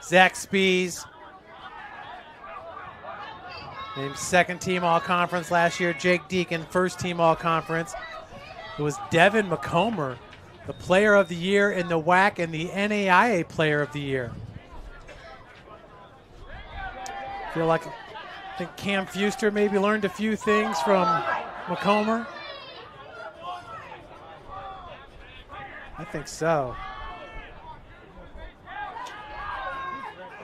Speaker 9: Zach Spies, named 2nd team all-conference last year. Jake Deacon, 1st team all-conference. It was Devin McComber, the player of the year in the WAC and the NAIA player of the year. I think Cam Fuster maybe learned a few things from McComber. I think so.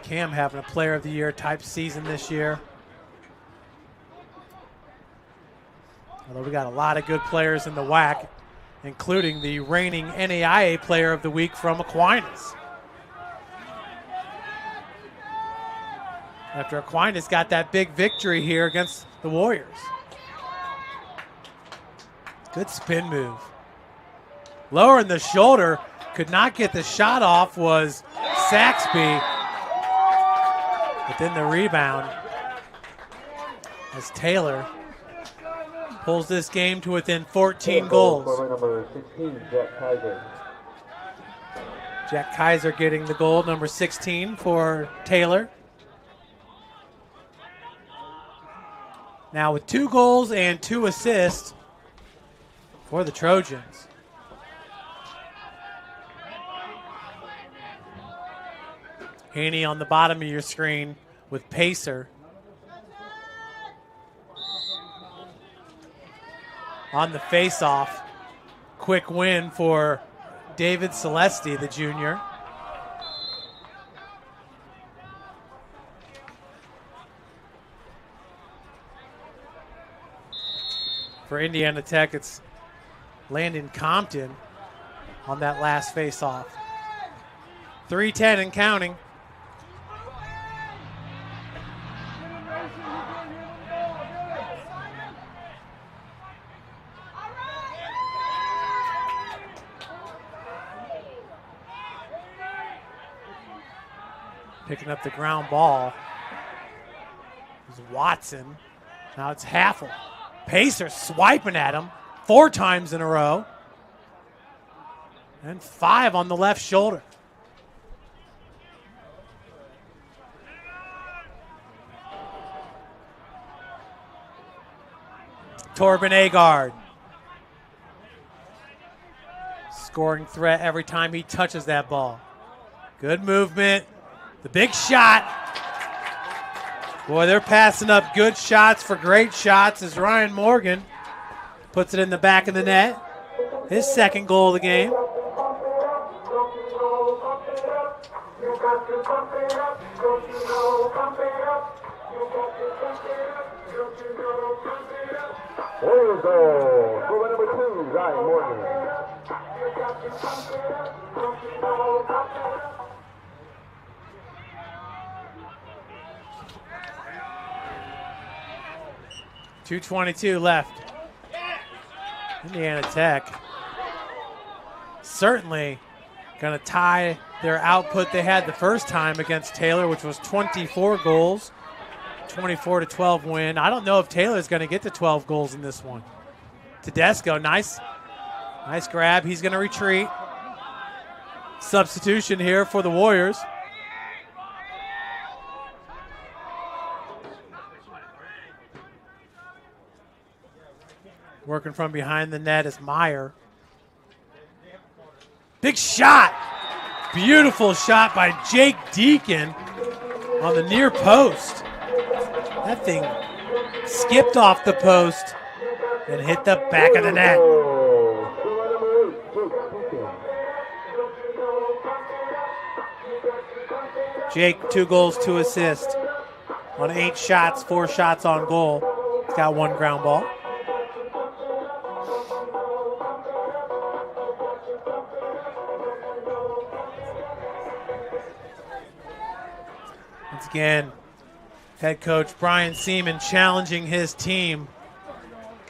Speaker 9: Cam having a player of the year type season this year. Although we got a lot of good players in the WAC, including the reigning NAIA player of the week from Aquinas. After Aquinas got that big victory here against the Warriors. Good spin move. Lowering the shoulder, could not get the shot off was Saxby. But then the rebound as Taylor pulls this game to within 14 goals.
Speaker 10: Number 16, Jack Kaiser.
Speaker 9: Jack Kaiser getting the goal, number 16 for Taylor. Now with 2 goals and 2 assists for the Trojans. Haney on the bottom of your screen with Pacer. On the face-off, quick win for David Celesti, the junior. For Indiana Tech, it's Landon Compton on that last face-off. 3:10 and counting. Picking up the ground ball is Watson. Now it's Haffel. Pacer swiping at him 4 times in a row. And 5 on the left shoulder. Torben Agard. Scoring threat every time he touches that ball. Good movement. The big shot. Boy, they're passing up good shots for great shots as Ryan Morgan puts it in the back of the net. His second goal of the game.
Speaker 10: Warriors goal. Score number 2, Ryan Morgan.
Speaker 9: .222 left. Indiana Tech certainly going to tie their output they had the first time against Taylor, which was 24 goals, 24-12 win. I don't know if Taylor's going to get to 12 goals in this one. Tedesco, nice grab. He's going to retreat. Substitution here for the Warriors. Working from behind the net is Meyer. Big shot. Beautiful shot by Jake Deacon on the near post. That thing skipped off the post and hit the back of the net. Jake, 2 goals, 2 assists. On 8 shots, 4 shots on goal. He's got 1 ground ball. Once again, head coach Brian Seaman challenging his team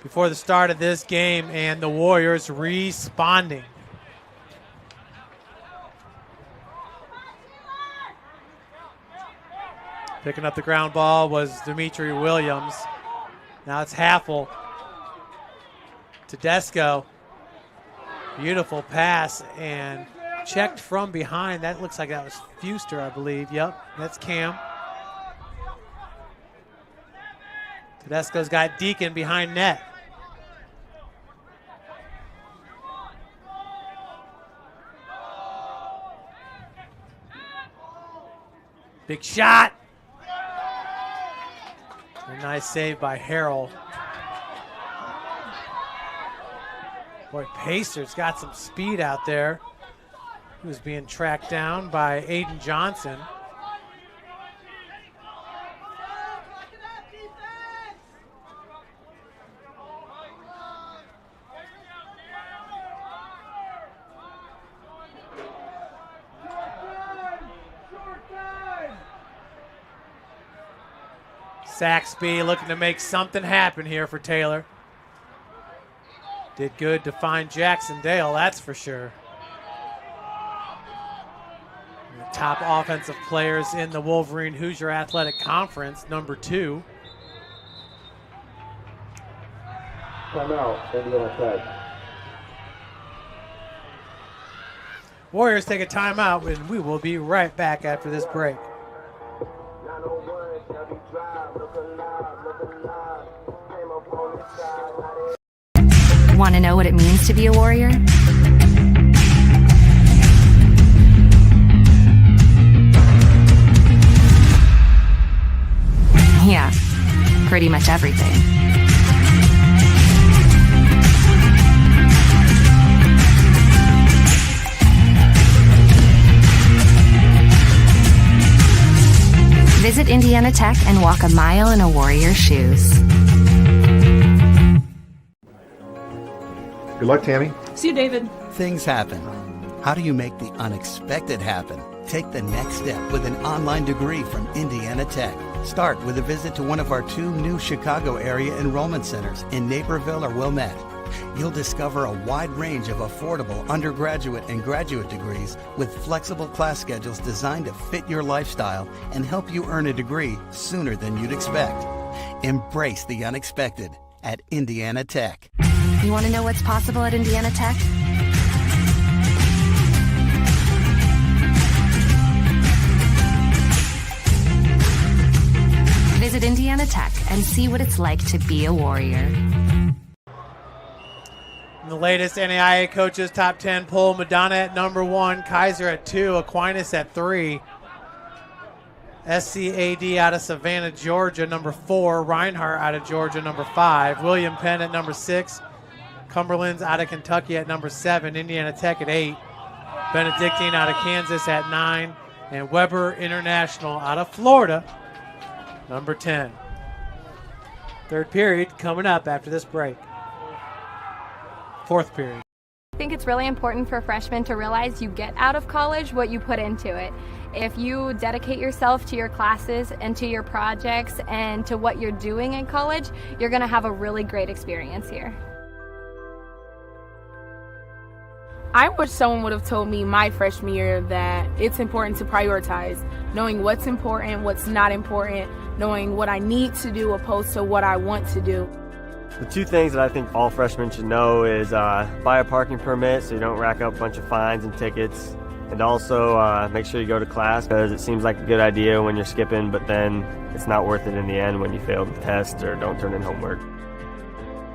Speaker 9: before the start of this game, and the Warriors responding. Picking up the ground ball was Dimitri Williams. Now it's Haffel. Tedesco. Beautiful pass and checked from behind. That looks like that was Fuster, I believe. Yep, that's Cam. Tedesco's got Deacon behind net. Big shot. A nice save by Harrell. Boy, Pacer's got some speed out there. He was being tracked down by Aiden Johnson. Saxby looking to make something happen here for Taylor. Did good to find Jackson Dale, that's for sure. top offensive players in the Wolverine Hoosier Athletic Conference, number 2.
Speaker 10: Timeout, Indiana Tech.
Speaker 9: Warriors take a timeout, and we will be right back after this break.
Speaker 1: Want to know what it means to be a warrior? Yeah, pretty much everything. Visit Indiana Tech and walk a mile in a warrior's shoes.
Speaker 17: Good luck, Tammy.
Speaker 18: See you, David.
Speaker 19: Things happen. How do you make the unexpected happen? Take the next step with an online degree from Indiana Tech. Start with a visit to one of our 2 new Chicago area enrollment centers in Naperville or Wilmette. You'll discover a wide range of affordable undergraduate and graduate degrees with flexible class schedules designed to fit your lifestyle and help you earn a degree sooner than you'd expect. Embrace the unexpected at Indiana Tech.
Speaker 1: You want to know what's possible at Indiana Tech? Visit Indiana Tech and see what it's like to be a warrior.
Speaker 9: In the latest NAIA Coaches Top 10 poll, Madonna at number 1, Kaiser at 2, Aquinas at 3, SCAD out of Savannah, Georgia, number 4, Reinhardt out of Georgia, number 5, William Penn at number 6, Cumberland's out of Kentucky at number 7, Indiana Tech at 8, Benedictine out of Kansas at 9, and Weber International out of Florida, number 10. Third period coming up after this break. Fourth period.
Speaker 13: I think it's really important for freshmen to realize you get out of college what you put into it. If you dedicate yourself to your classes and to your projects and to what you're doing in college, you're going to have a really great experience here.
Speaker 15: I wish someone would have told me my freshman year that it's important to prioritize, knowing what's important, what's not important, knowing what I need to do opposed to what I want to do.
Speaker 20: The 2 things that I think all freshmen should know is buy a parking permit so you don't rack up a bunch of fines and tickets. And also make sure you go to class, because it seems like a good idea when you're skipping, but then it's not worth it in the end when you fail the test or don't turn in homework.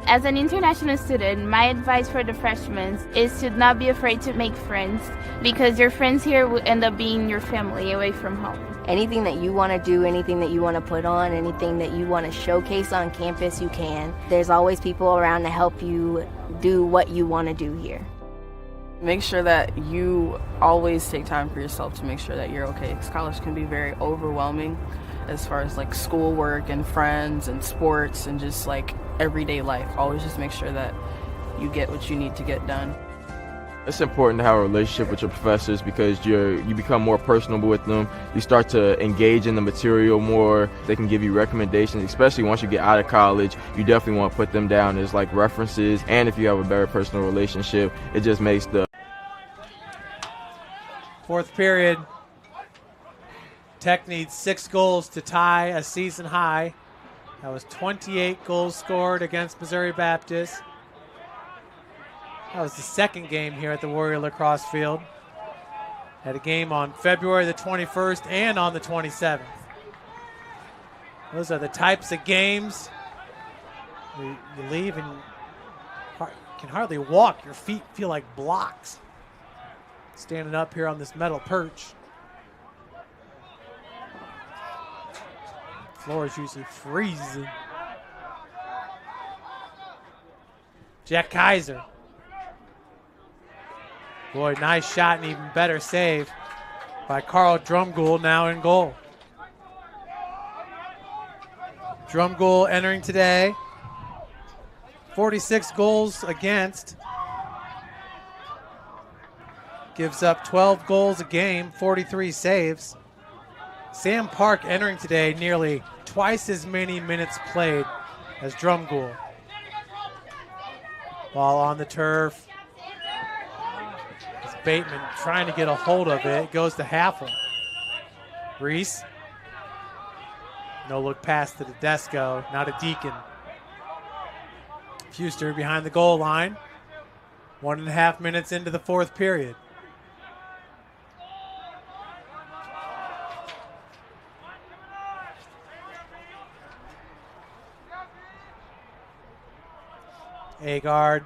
Speaker 16: As an international student, my advice for the freshmen is to not be afraid to make friends, because your friends here will end up being your family away from home.
Speaker 21: Anything that you want to do, anything that you want to put on, anything that you want to showcase on campus, you can. There's always people around to help you do what you want to do here.
Speaker 22: Make sure that you always take time for yourself to make sure that you're okay, because college can be very overwhelming as far as like schoolwork and friends and sports and just like everyday life. Always just make sure that you get what you need to get done.
Speaker 12: It's important to have a relationship with your professors, because you become more personable with them. You start to engage in the material more. They can give you recommendations, especially once you get out of college. You definitely want to put them down as like references, and if you have a better personal relationship, it just makes the
Speaker 9: fourth period. Tech needs 6 goals to tie a season high. That was 28 goals scored against Missouri Baptist. That was the second game here at the Warrior Lacrosse Field. Had a game on February the 21st and on the 27th. Those are the types of games where you leave and can hardly walk. Your feet feel like blocks. Standing up here on this metal perch. Floor is usually freezing. Jack Kaiser. Boy, nice shot and even better save by Carl Drumgoole, now in goal. Drumgoole entering today. 46 goals against. Gives up 12 goals a game, 43 saves. Sam Park entering today, nearly twice as many minutes played as Drumgoole. Ball on the turf. Bateman trying to get a hold of it. It goes to Haffel. Reese. No look pass to Tedesco. Now to Deacon. Fuster behind the goal line. 1.5 minutes into the fourth period. Agard.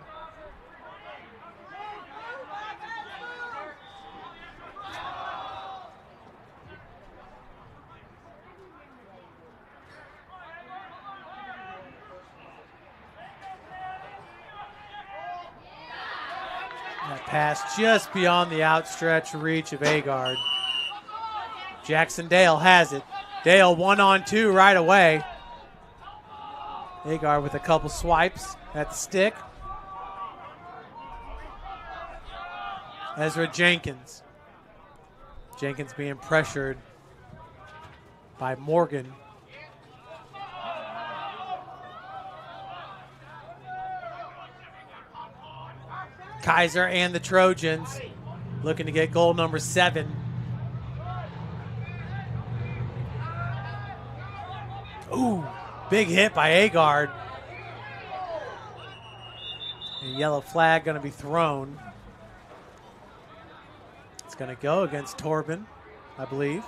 Speaker 9: That pass just beyond the outstretched reach of Agard. Jackson Dale has it. Dale 1-on-2 right away. Agard with a couple swipes at the stick. Ezra Jenkins. Jenkins being pressured by Morgan. Kaiser and the Trojans looking to get goal number 7. Ooh, big hit by Agard. A yellow flag going to be thrown. It's going to go against Torben, I believe.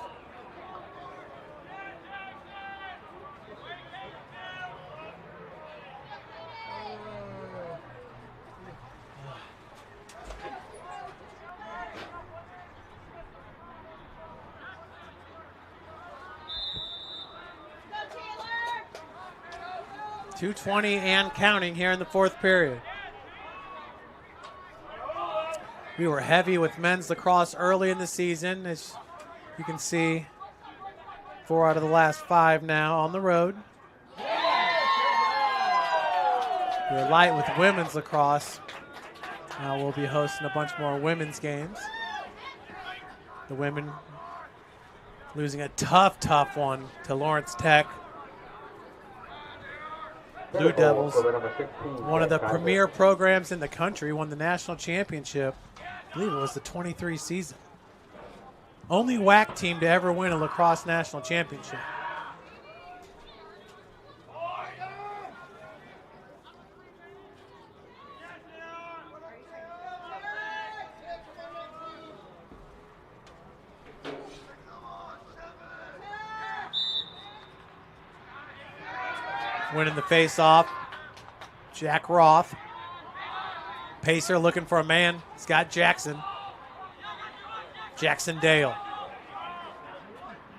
Speaker 9: .220 and counting here in the fourth period. We were heavy with men's lacrosse early in the season. As you can see, 4 out of the last 5 now on the road. We're light with women's lacrosse. Now we'll be hosting a bunch more women's games. The women losing a tough one to Lawrence Tech. Blue Devils, one of the premier programs in the country, won the national championship. I believe it was the 23 season. Only WAC team to ever win a lacrosse national championship. Winning the face-off, Jack Roth. Pacer looking for a man. He's got Jackson. Jackson Dale.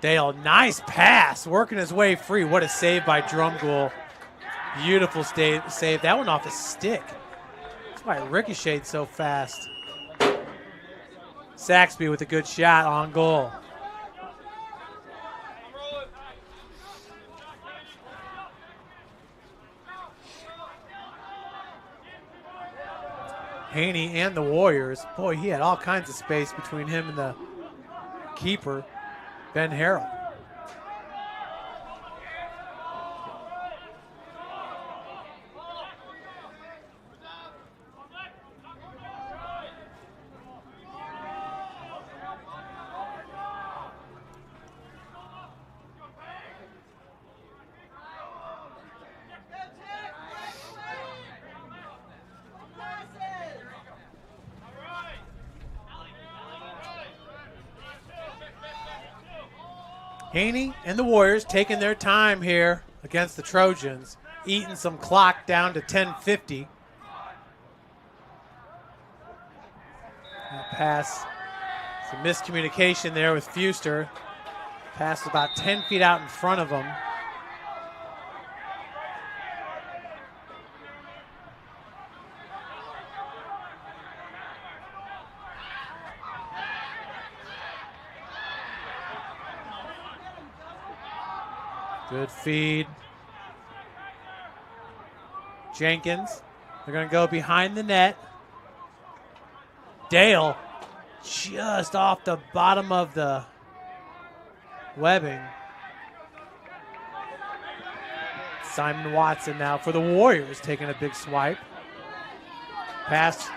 Speaker 9: Dale, nice pass, working his way free. What a save by Drumgoole. Beautiful save. That one off his stick. That's why it ricocheted so fast. Saxby with a good shot on goal. Haney and the Warriors. Boy, he had all kinds of space between him and the keeper, Ben Harrell. Haney and the Warriors taking their time here against the Trojans, eating some clock down to 10:50. That pass, some miscommunication there with Fuster. Pass about 10 feet out in front of him. Good feed. Jenkins. They're going to go behind the net. Dale just off the bottom of the webbing. Simon Watson now for the Warriors taking a big swipe. Pass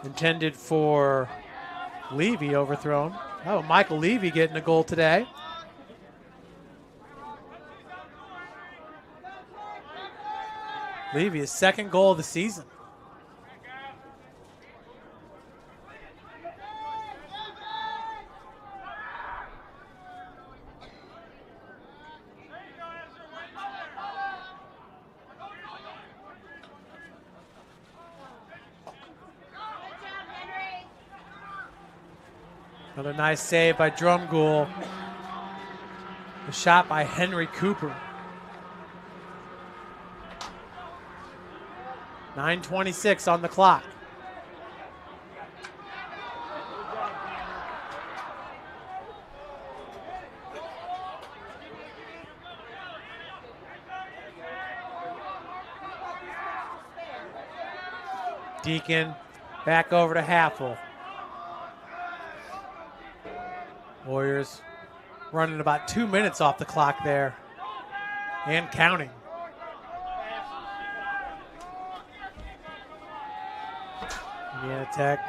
Speaker 9: intended for Levy, overthrown. Oh, Michael Levy getting a goal today. Levy, his second goal of the season. Another nice save by Drumgoole. The shot by Henry Cooper. 9:26 on the clock. Deacon back over to Haffel. Warriors running about 2 minutes off the clock there and counting. Indiana Tech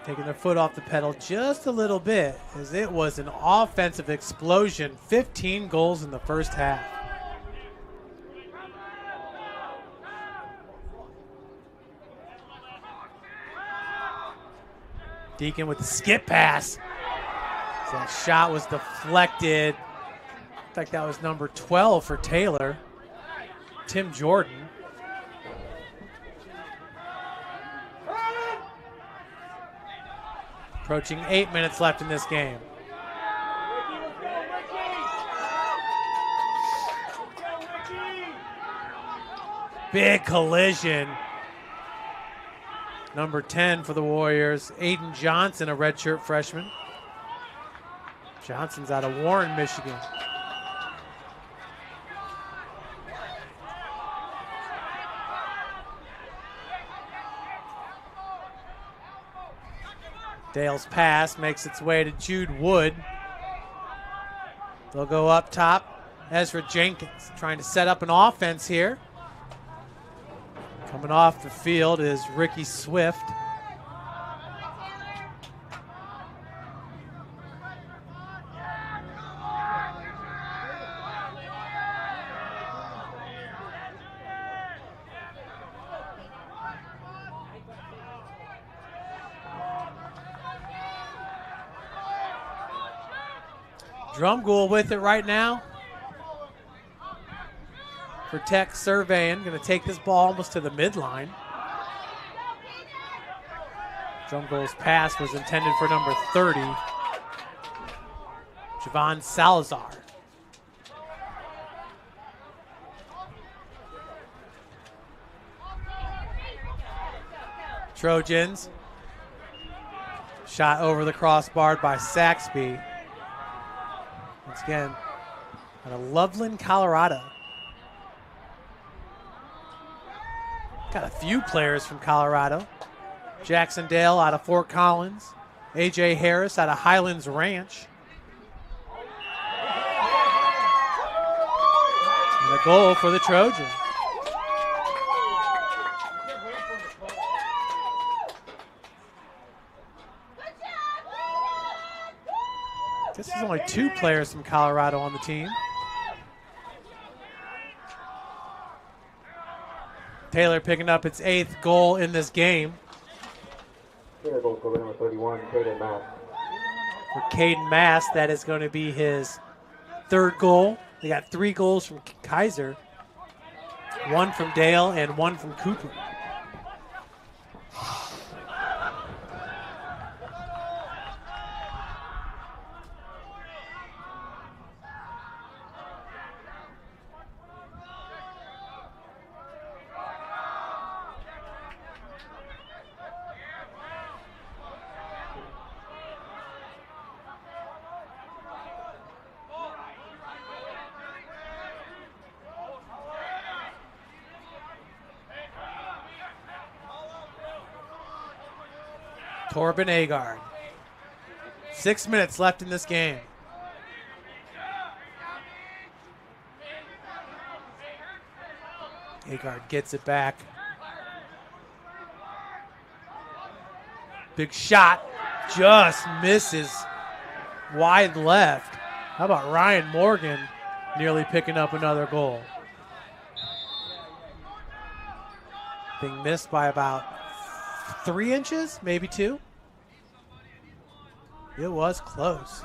Speaker 9: taking their foot off the pedal just a little bit as it was an offensive explosion. 15 goals in the first half. Deacon with the skip pass. That shot was deflected. In fact, that was number 12 for Taylor, Tim Jordan. Approaching 8 minutes left in this game. Big collision. Number 10 for the Warriors, Aiden Johnson, a redshirt freshman. Johnson's out of Warren, Michigan. Dale's pass makes its way to Jude Wood. They'll go up top. Ezra Jenkins trying to set up an offense here. Coming off the field is Ricky Swift. Drumgoole with it right now. For Tech surveying, going to take this ball almost to the midline. Drumgoole's pass was intended for number 30, Javon Salazar. Trojans. Shot over the crossbar by Saxby. Once again, out of Loveland, Colorado. Got a few players from Colorado. Jackson Dale out of Fort Collins. A.J. Harris out of Highlands Ranch. And a goal for the Trojans. This is only two players from Colorado on the team. Taylor picking up its 8th goal in this game.
Speaker 10: Goal scorer number 31, Caden Mass.
Speaker 9: For Caden Mass, that is going to be his 3rd goal. They got 3 goals from Kaiser, 1 from Dale, and 1 from Cooper. Torben Agard. 6 minutes left in this game. Agard gets it back. Big shot. just misses wide left. How about Ryan Morgan nearly picking up another goal? Being missed by about 3 inches, maybe 2. It was close.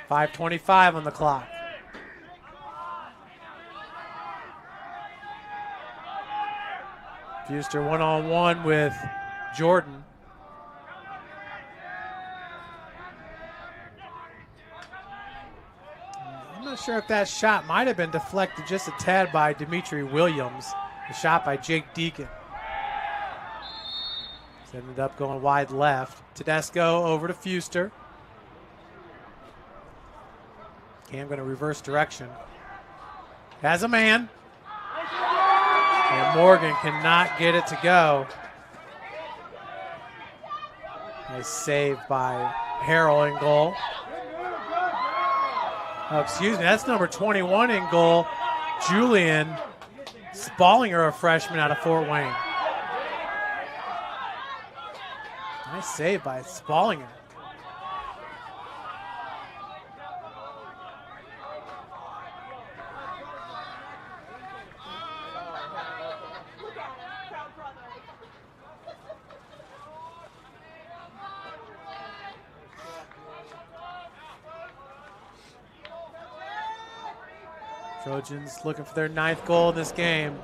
Speaker 9: .5:25 on the clock. Fuster one-on-one with Jordan. I'm not sure if that shot might have been deflected just a tad by Dimitri Williams. The shot by Jake Deacon. It's ended up going wide left. Tedesco over to Fuster. Cam going to reverse direction. Has a man. And Morgan cannot get it to go. Nice save by Harrell in goal. Oh, excuse me, that's number 21 in goal. Julian Spallinger, a freshman out of Fort Wayne. Nice save by Spallinger. Trojans looking for their 9th goal in this game.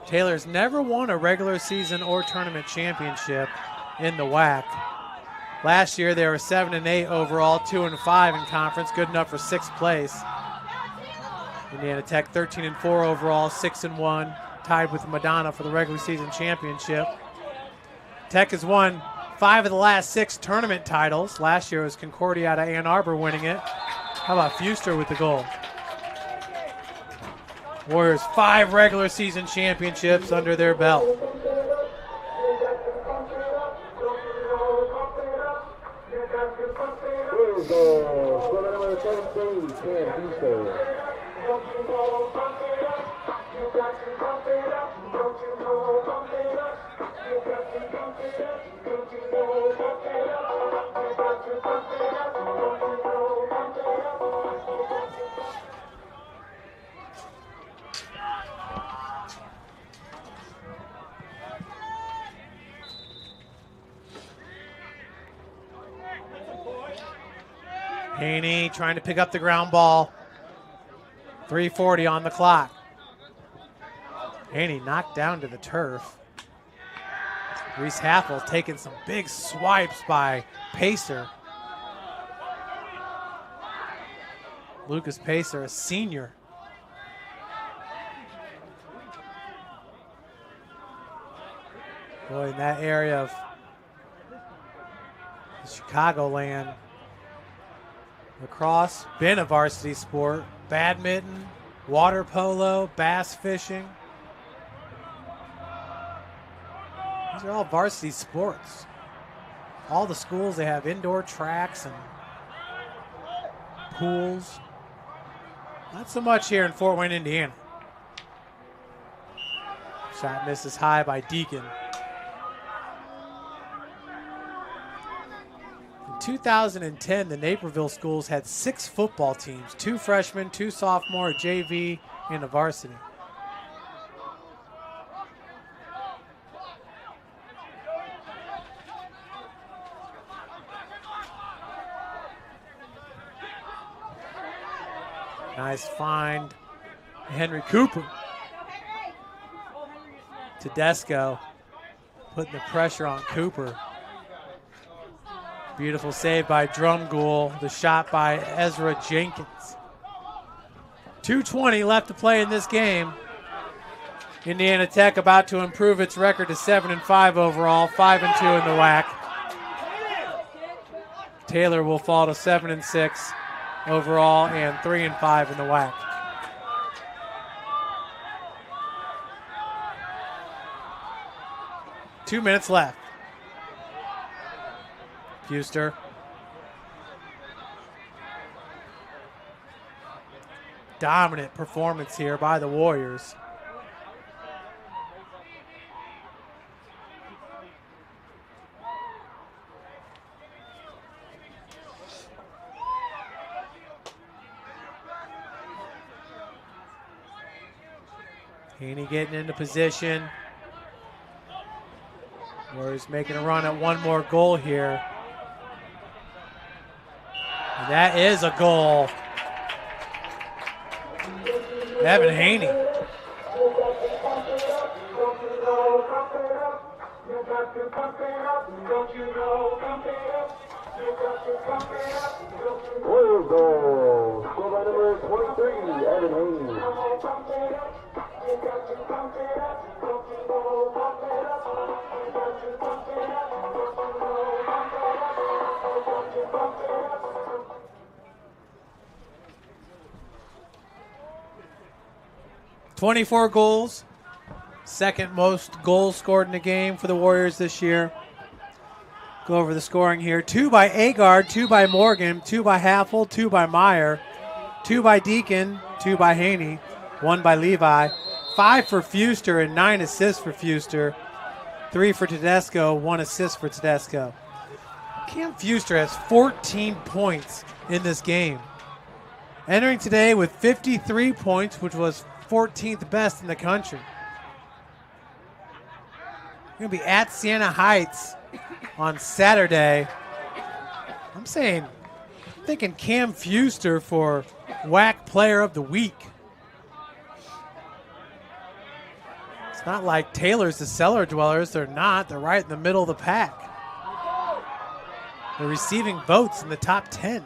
Speaker 9: Taylor's never won a regular season or tournament championship in the WAC. Last year they were 7-8 overall, 2-5 in conference, good enough for 6th place. Indiana Tech 13-4 overall, 6-1, tied with Madonna for the regular season championship. Tech has won 5 of the last 6 tournament titles. Last year was Concordia out of Ann Arbor winning it. How about Fuster with the goal? Warriors 5 regular season championships under their belt.
Speaker 10: Number 17, Cam Fuster.
Speaker 9: Haney trying to pick up the ground ball. 3:40 on the clock. Haney knocked down to the turf. Reese Haffel taking some big swipes by Pacer. Lucas Pacer, a senior. Boy, in that area of Chicagoland, lacrosse, been a varsity sport. Badminton, water polo, bass fishing. These are all varsity sports. All the schools, they have indoor tracks and pools. Not so much here in Fort Wayne, Indiana. Shot misses high by Deacon. In 2010, the Naperville schools had 6 football teams, 2 freshmen, 2 sophomore, a JV, and a varsity. Nice find, Henry Cooper. Tedesco putting the pressure on Cooper. Beautiful save by Drumgoole. The shot by Ezra Jenkins. 2:20 left to play in this game. Indiana Tech about to improve its record to 7-5 overall, 5-2 in the WAC. Taylor will fall to 7-6 overall and 3-5 in the WAC. Two minutes left. Fuster. Dominant performance here by the Warriors. Haney getting into position. Warriors making a run at one more goal here. And that is a goal. Evan Haney.
Speaker 10: Warriors goal. Scored by number 23, Evan Haney.
Speaker 9: 24 goals. Second most goals scored in a game for the Warriors this year. Go over the scoring here. 2 by Agard, 2 by Morgan, 2 by Haffel, 2 by Meyer, 2 by Deacon, 2 by Haney, 1 by Levi, 5 for Fuster and 9 assists for Fuster, 3 for Tedesco, 1 assist for Tedesco. Cam Fuster has 14 points in this game. Entering today with 53 points, which was 14th best in the country. We're going to be at Siena Heights on Saturday. I'm thinking Cam Fuster for WAC Player of the Week. It's not like Taylor's the cellar dwellers. They're not. They're right in the middle of the pack. They're receiving votes in the top 10.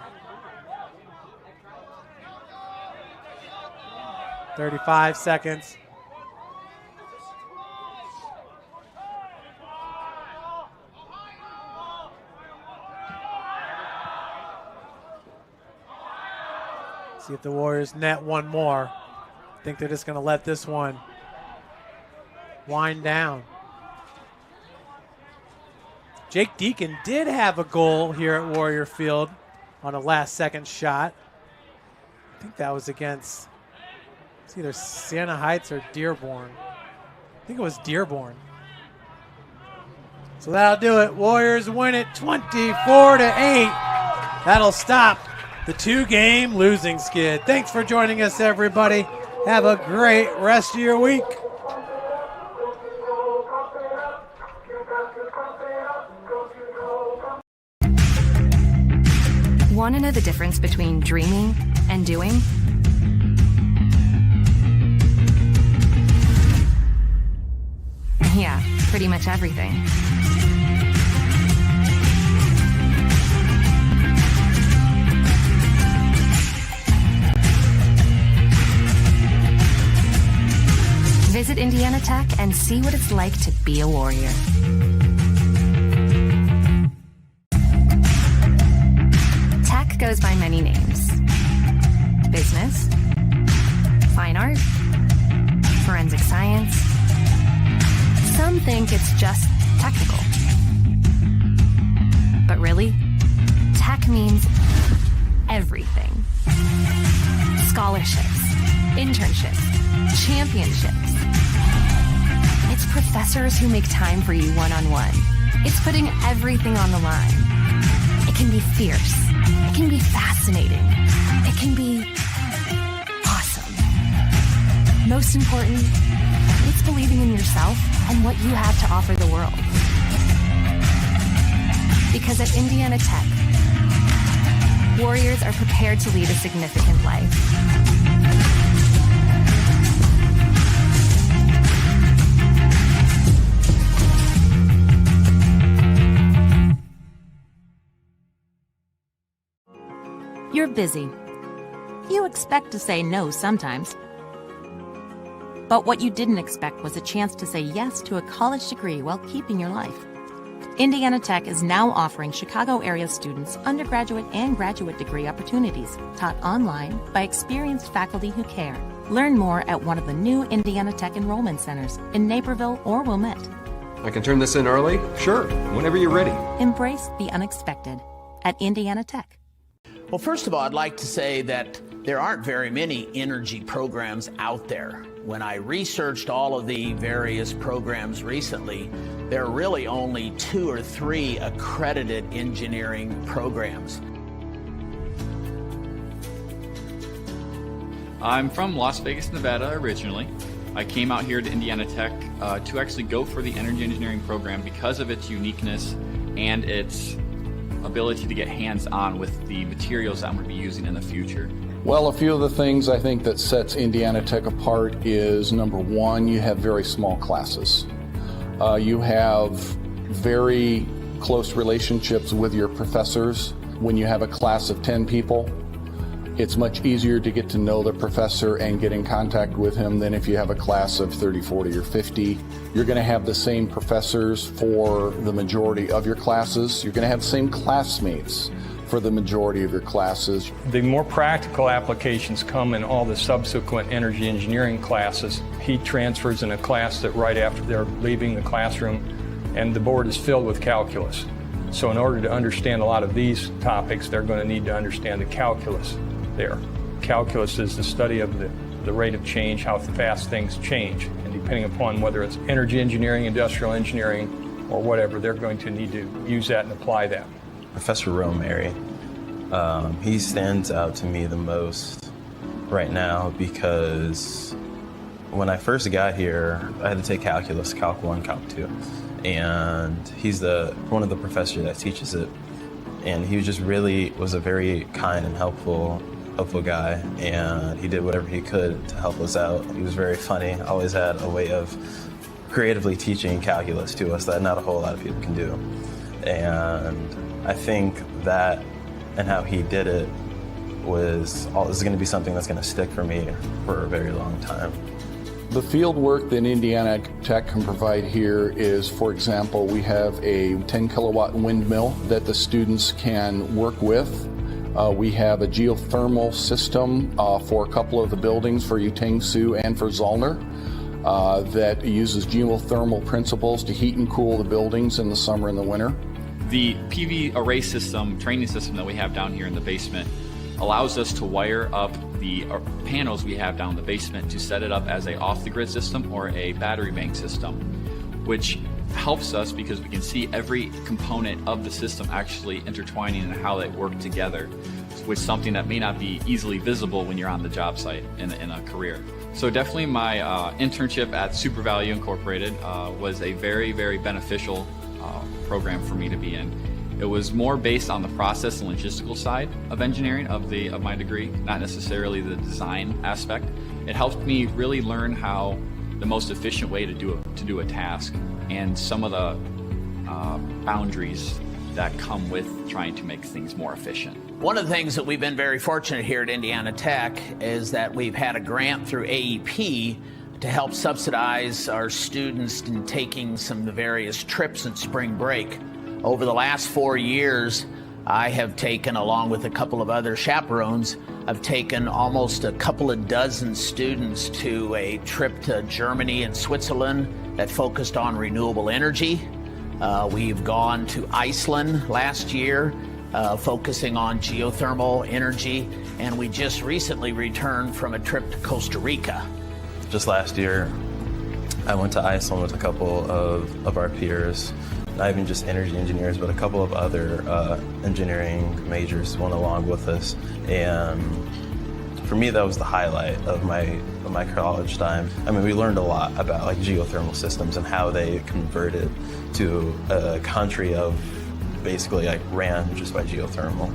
Speaker 9: 35 seconds. See if the Warriors net one more. I think they're just going to let this one wind down. Jake Deacon did have a goal here at Warrior Field on a last-second shot. I think that was against, it's either Siena Heights or Dearborn. I think it was Dearborn. So that'll do it. Warriors win it 24-8. That'll stop the 2-game losing skid. Thanks for joining us, everybody. Have a great rest of your week.
Speaker 1: Want to know the difference between dreaming and doing? Yeah, pretty much everything. Visit Indiana Tech and see what it's like to be a Warrior. Tech goes by many names. Business, fine art, forensic science. Some think it's just technical. But really, tech means everything. Scholarships, internships, championships. It's professors who make time for you one-on-one. It's putting everything on the line. It can be fierce. It can be fascinating. It can be awesome. Most important, it's believing in yourself and what you have to offer the world. Because at Indiana Tech, Warriors are prepared to lead a significant life.
Speaker 2: You're busy. You expect to say no sometimes. But what you didn't expect was a chance to say yes to a college degree while keeping your life. Indiana Tech is now offering Chicago area students undergraduate and graduate degree opportunities taught online by experienced faculty who care. Learn more at one of the new Indiana Tech enrollment centers in Naperville or Wilmette.
Speaker 3: I can turn this in early? Sure, whenever you're ready.
Speaker 2: Embrace the unexpected at Indiana Tech.
Speaker 4: Well, first of all, I'd like to say that there aren't very many energy programs out there. When I researched all of the various programs recently, there are really only 2 or 3 accredited engineering programs.
Speaker 5: I'm from Las Vegas, Nevada originally. I came out here to Indiana Tech to actually go for the energy engineering program because of its uniqueness and its ability to get hands-on with the materials that I'm going to be using in the future.
Speaker 6: Well, a few of the things I think that sets Indiana Tech apart is, number one, you have very small classes. You have very close relationships with your professors. When you have a class of 10 people, it's much easier to get to know the professor and get in contact with him than if you have a class of 30, 40, or 50. You're going to have the same professors for the majority of your classes. You're going to have the same classmates for the majority of your classes.
Speaker 7: The more practical applications come in all the subsequent energy engineering classes. He transfers in a class that right after they're leaving the classroom, and the board is filled with calculus. So in order to understand a lot of these topics, they're going to need to understand the calculus there. Calculus is the study of the rate of change, how fast things change. And depending upon whether it's energy engineering, industrial engineering, or whatever, they're going to need to use that and apply that.
Speaker 8: Professor Romary, he stands out to me the most right now because when I first got here, I had to take calculus, Calc 1, Calc 2. And he's one of the professors that teaches it. And he just really was a very kind and helpful guy, and he did whatever he could to help us out. He was very funny, always had a way of creatively teaching calculus to us that not a whole lot of people can do. And I think that and how he did it is going to be something that's going to stick for me for a very long time.
Speaker 6: The field work that Indiana Tech can provide here is, for example, we have a 10 kilowatt windmill that the students can work with. We have a geothermal system for a couple of the buildings for Utangsu and for Zollner that uses geothermal principles to heat and cool the buildings in the summer and the winter.
Speaker 5: The PV array system, training system that we have down here in the basement allows us to wire up the panels we have down in the basement to set it up as a off-the-grid system or a battery bank system, which helps us because we can see every component of the system actually intertwining and how they work together, which is something that may not be easily visible when you're on the job site in a career. So definitely my internship at Super Value Incorporated was a very, very beneficial program for me to be in. It was more based on the process and logistical side of engineering of my degree, not necessarily the design aspect. It helped me really learn how the most efficient way to do a task and some of the boundaries that come with trying to make things more efficient.
Speaker 4: One of the things that we've been very fortunate here at Indiana Tech is that we've had a grant through AEP to help subsidize our students in taking some of the various trips in spring break. Over the last 4 years, I have taken, along with a couple of other chaperones, I've taken almost a couple of dozen students to a trip to Germany and Switzerland that focused on renewable energy. We've gone to Iceland last year, focusing on geothermal energy, and we just recently returned from a trip to Costa Rica.
Speaker 8: Just last year, I went to Iceland with a couple of our peers, not even just energy engineers, but a couple of other engineering majors went along with us. And for me, that was the highlight of my college time. I mean, we learned a lot about like geothermal systems and how they converted to a country of basically like ran just by geothermal.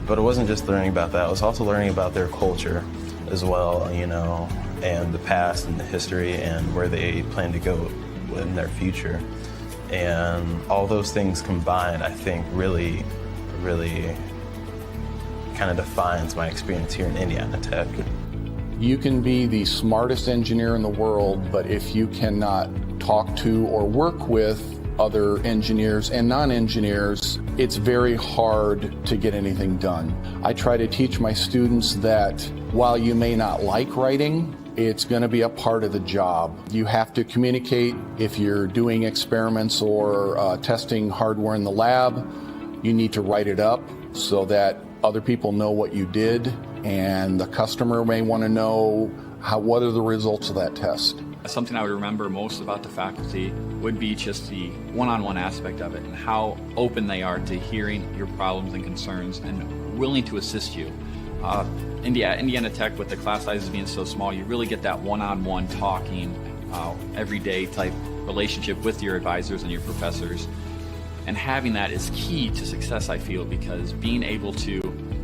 Speaker 8: But it wasn't just learning about that, it was also learning about their culture as well, you know, and the past and the history and where they plan to go in their future. And all those things combined, I think, really, really kind of defines my experience here in Indiana Tech.
Speaker 6: You can be the smartest engineer in the world, but if you cannot talk to or work with other engineers and non-engineers, it's very hard to get anything done. I try to teach my students that while you may not like writing, It's going to be a part of the job. You have to communicate if you're doing experiments or testing hardware in the lab. You need to write it up so that other people know what you did, and the customer may want to know what are the results of that test.
Speaker 5: Something I would remember most about the faculty would be just the one-on-one aspect of it and how open they are to hearing your problems and concerns and willing to assist you. Indiana Tech, with the class sizes being so small, you really get that one-on-one talking, everyday type relationship with your advisors and your professors. And having that is key to success, I feel, because being able to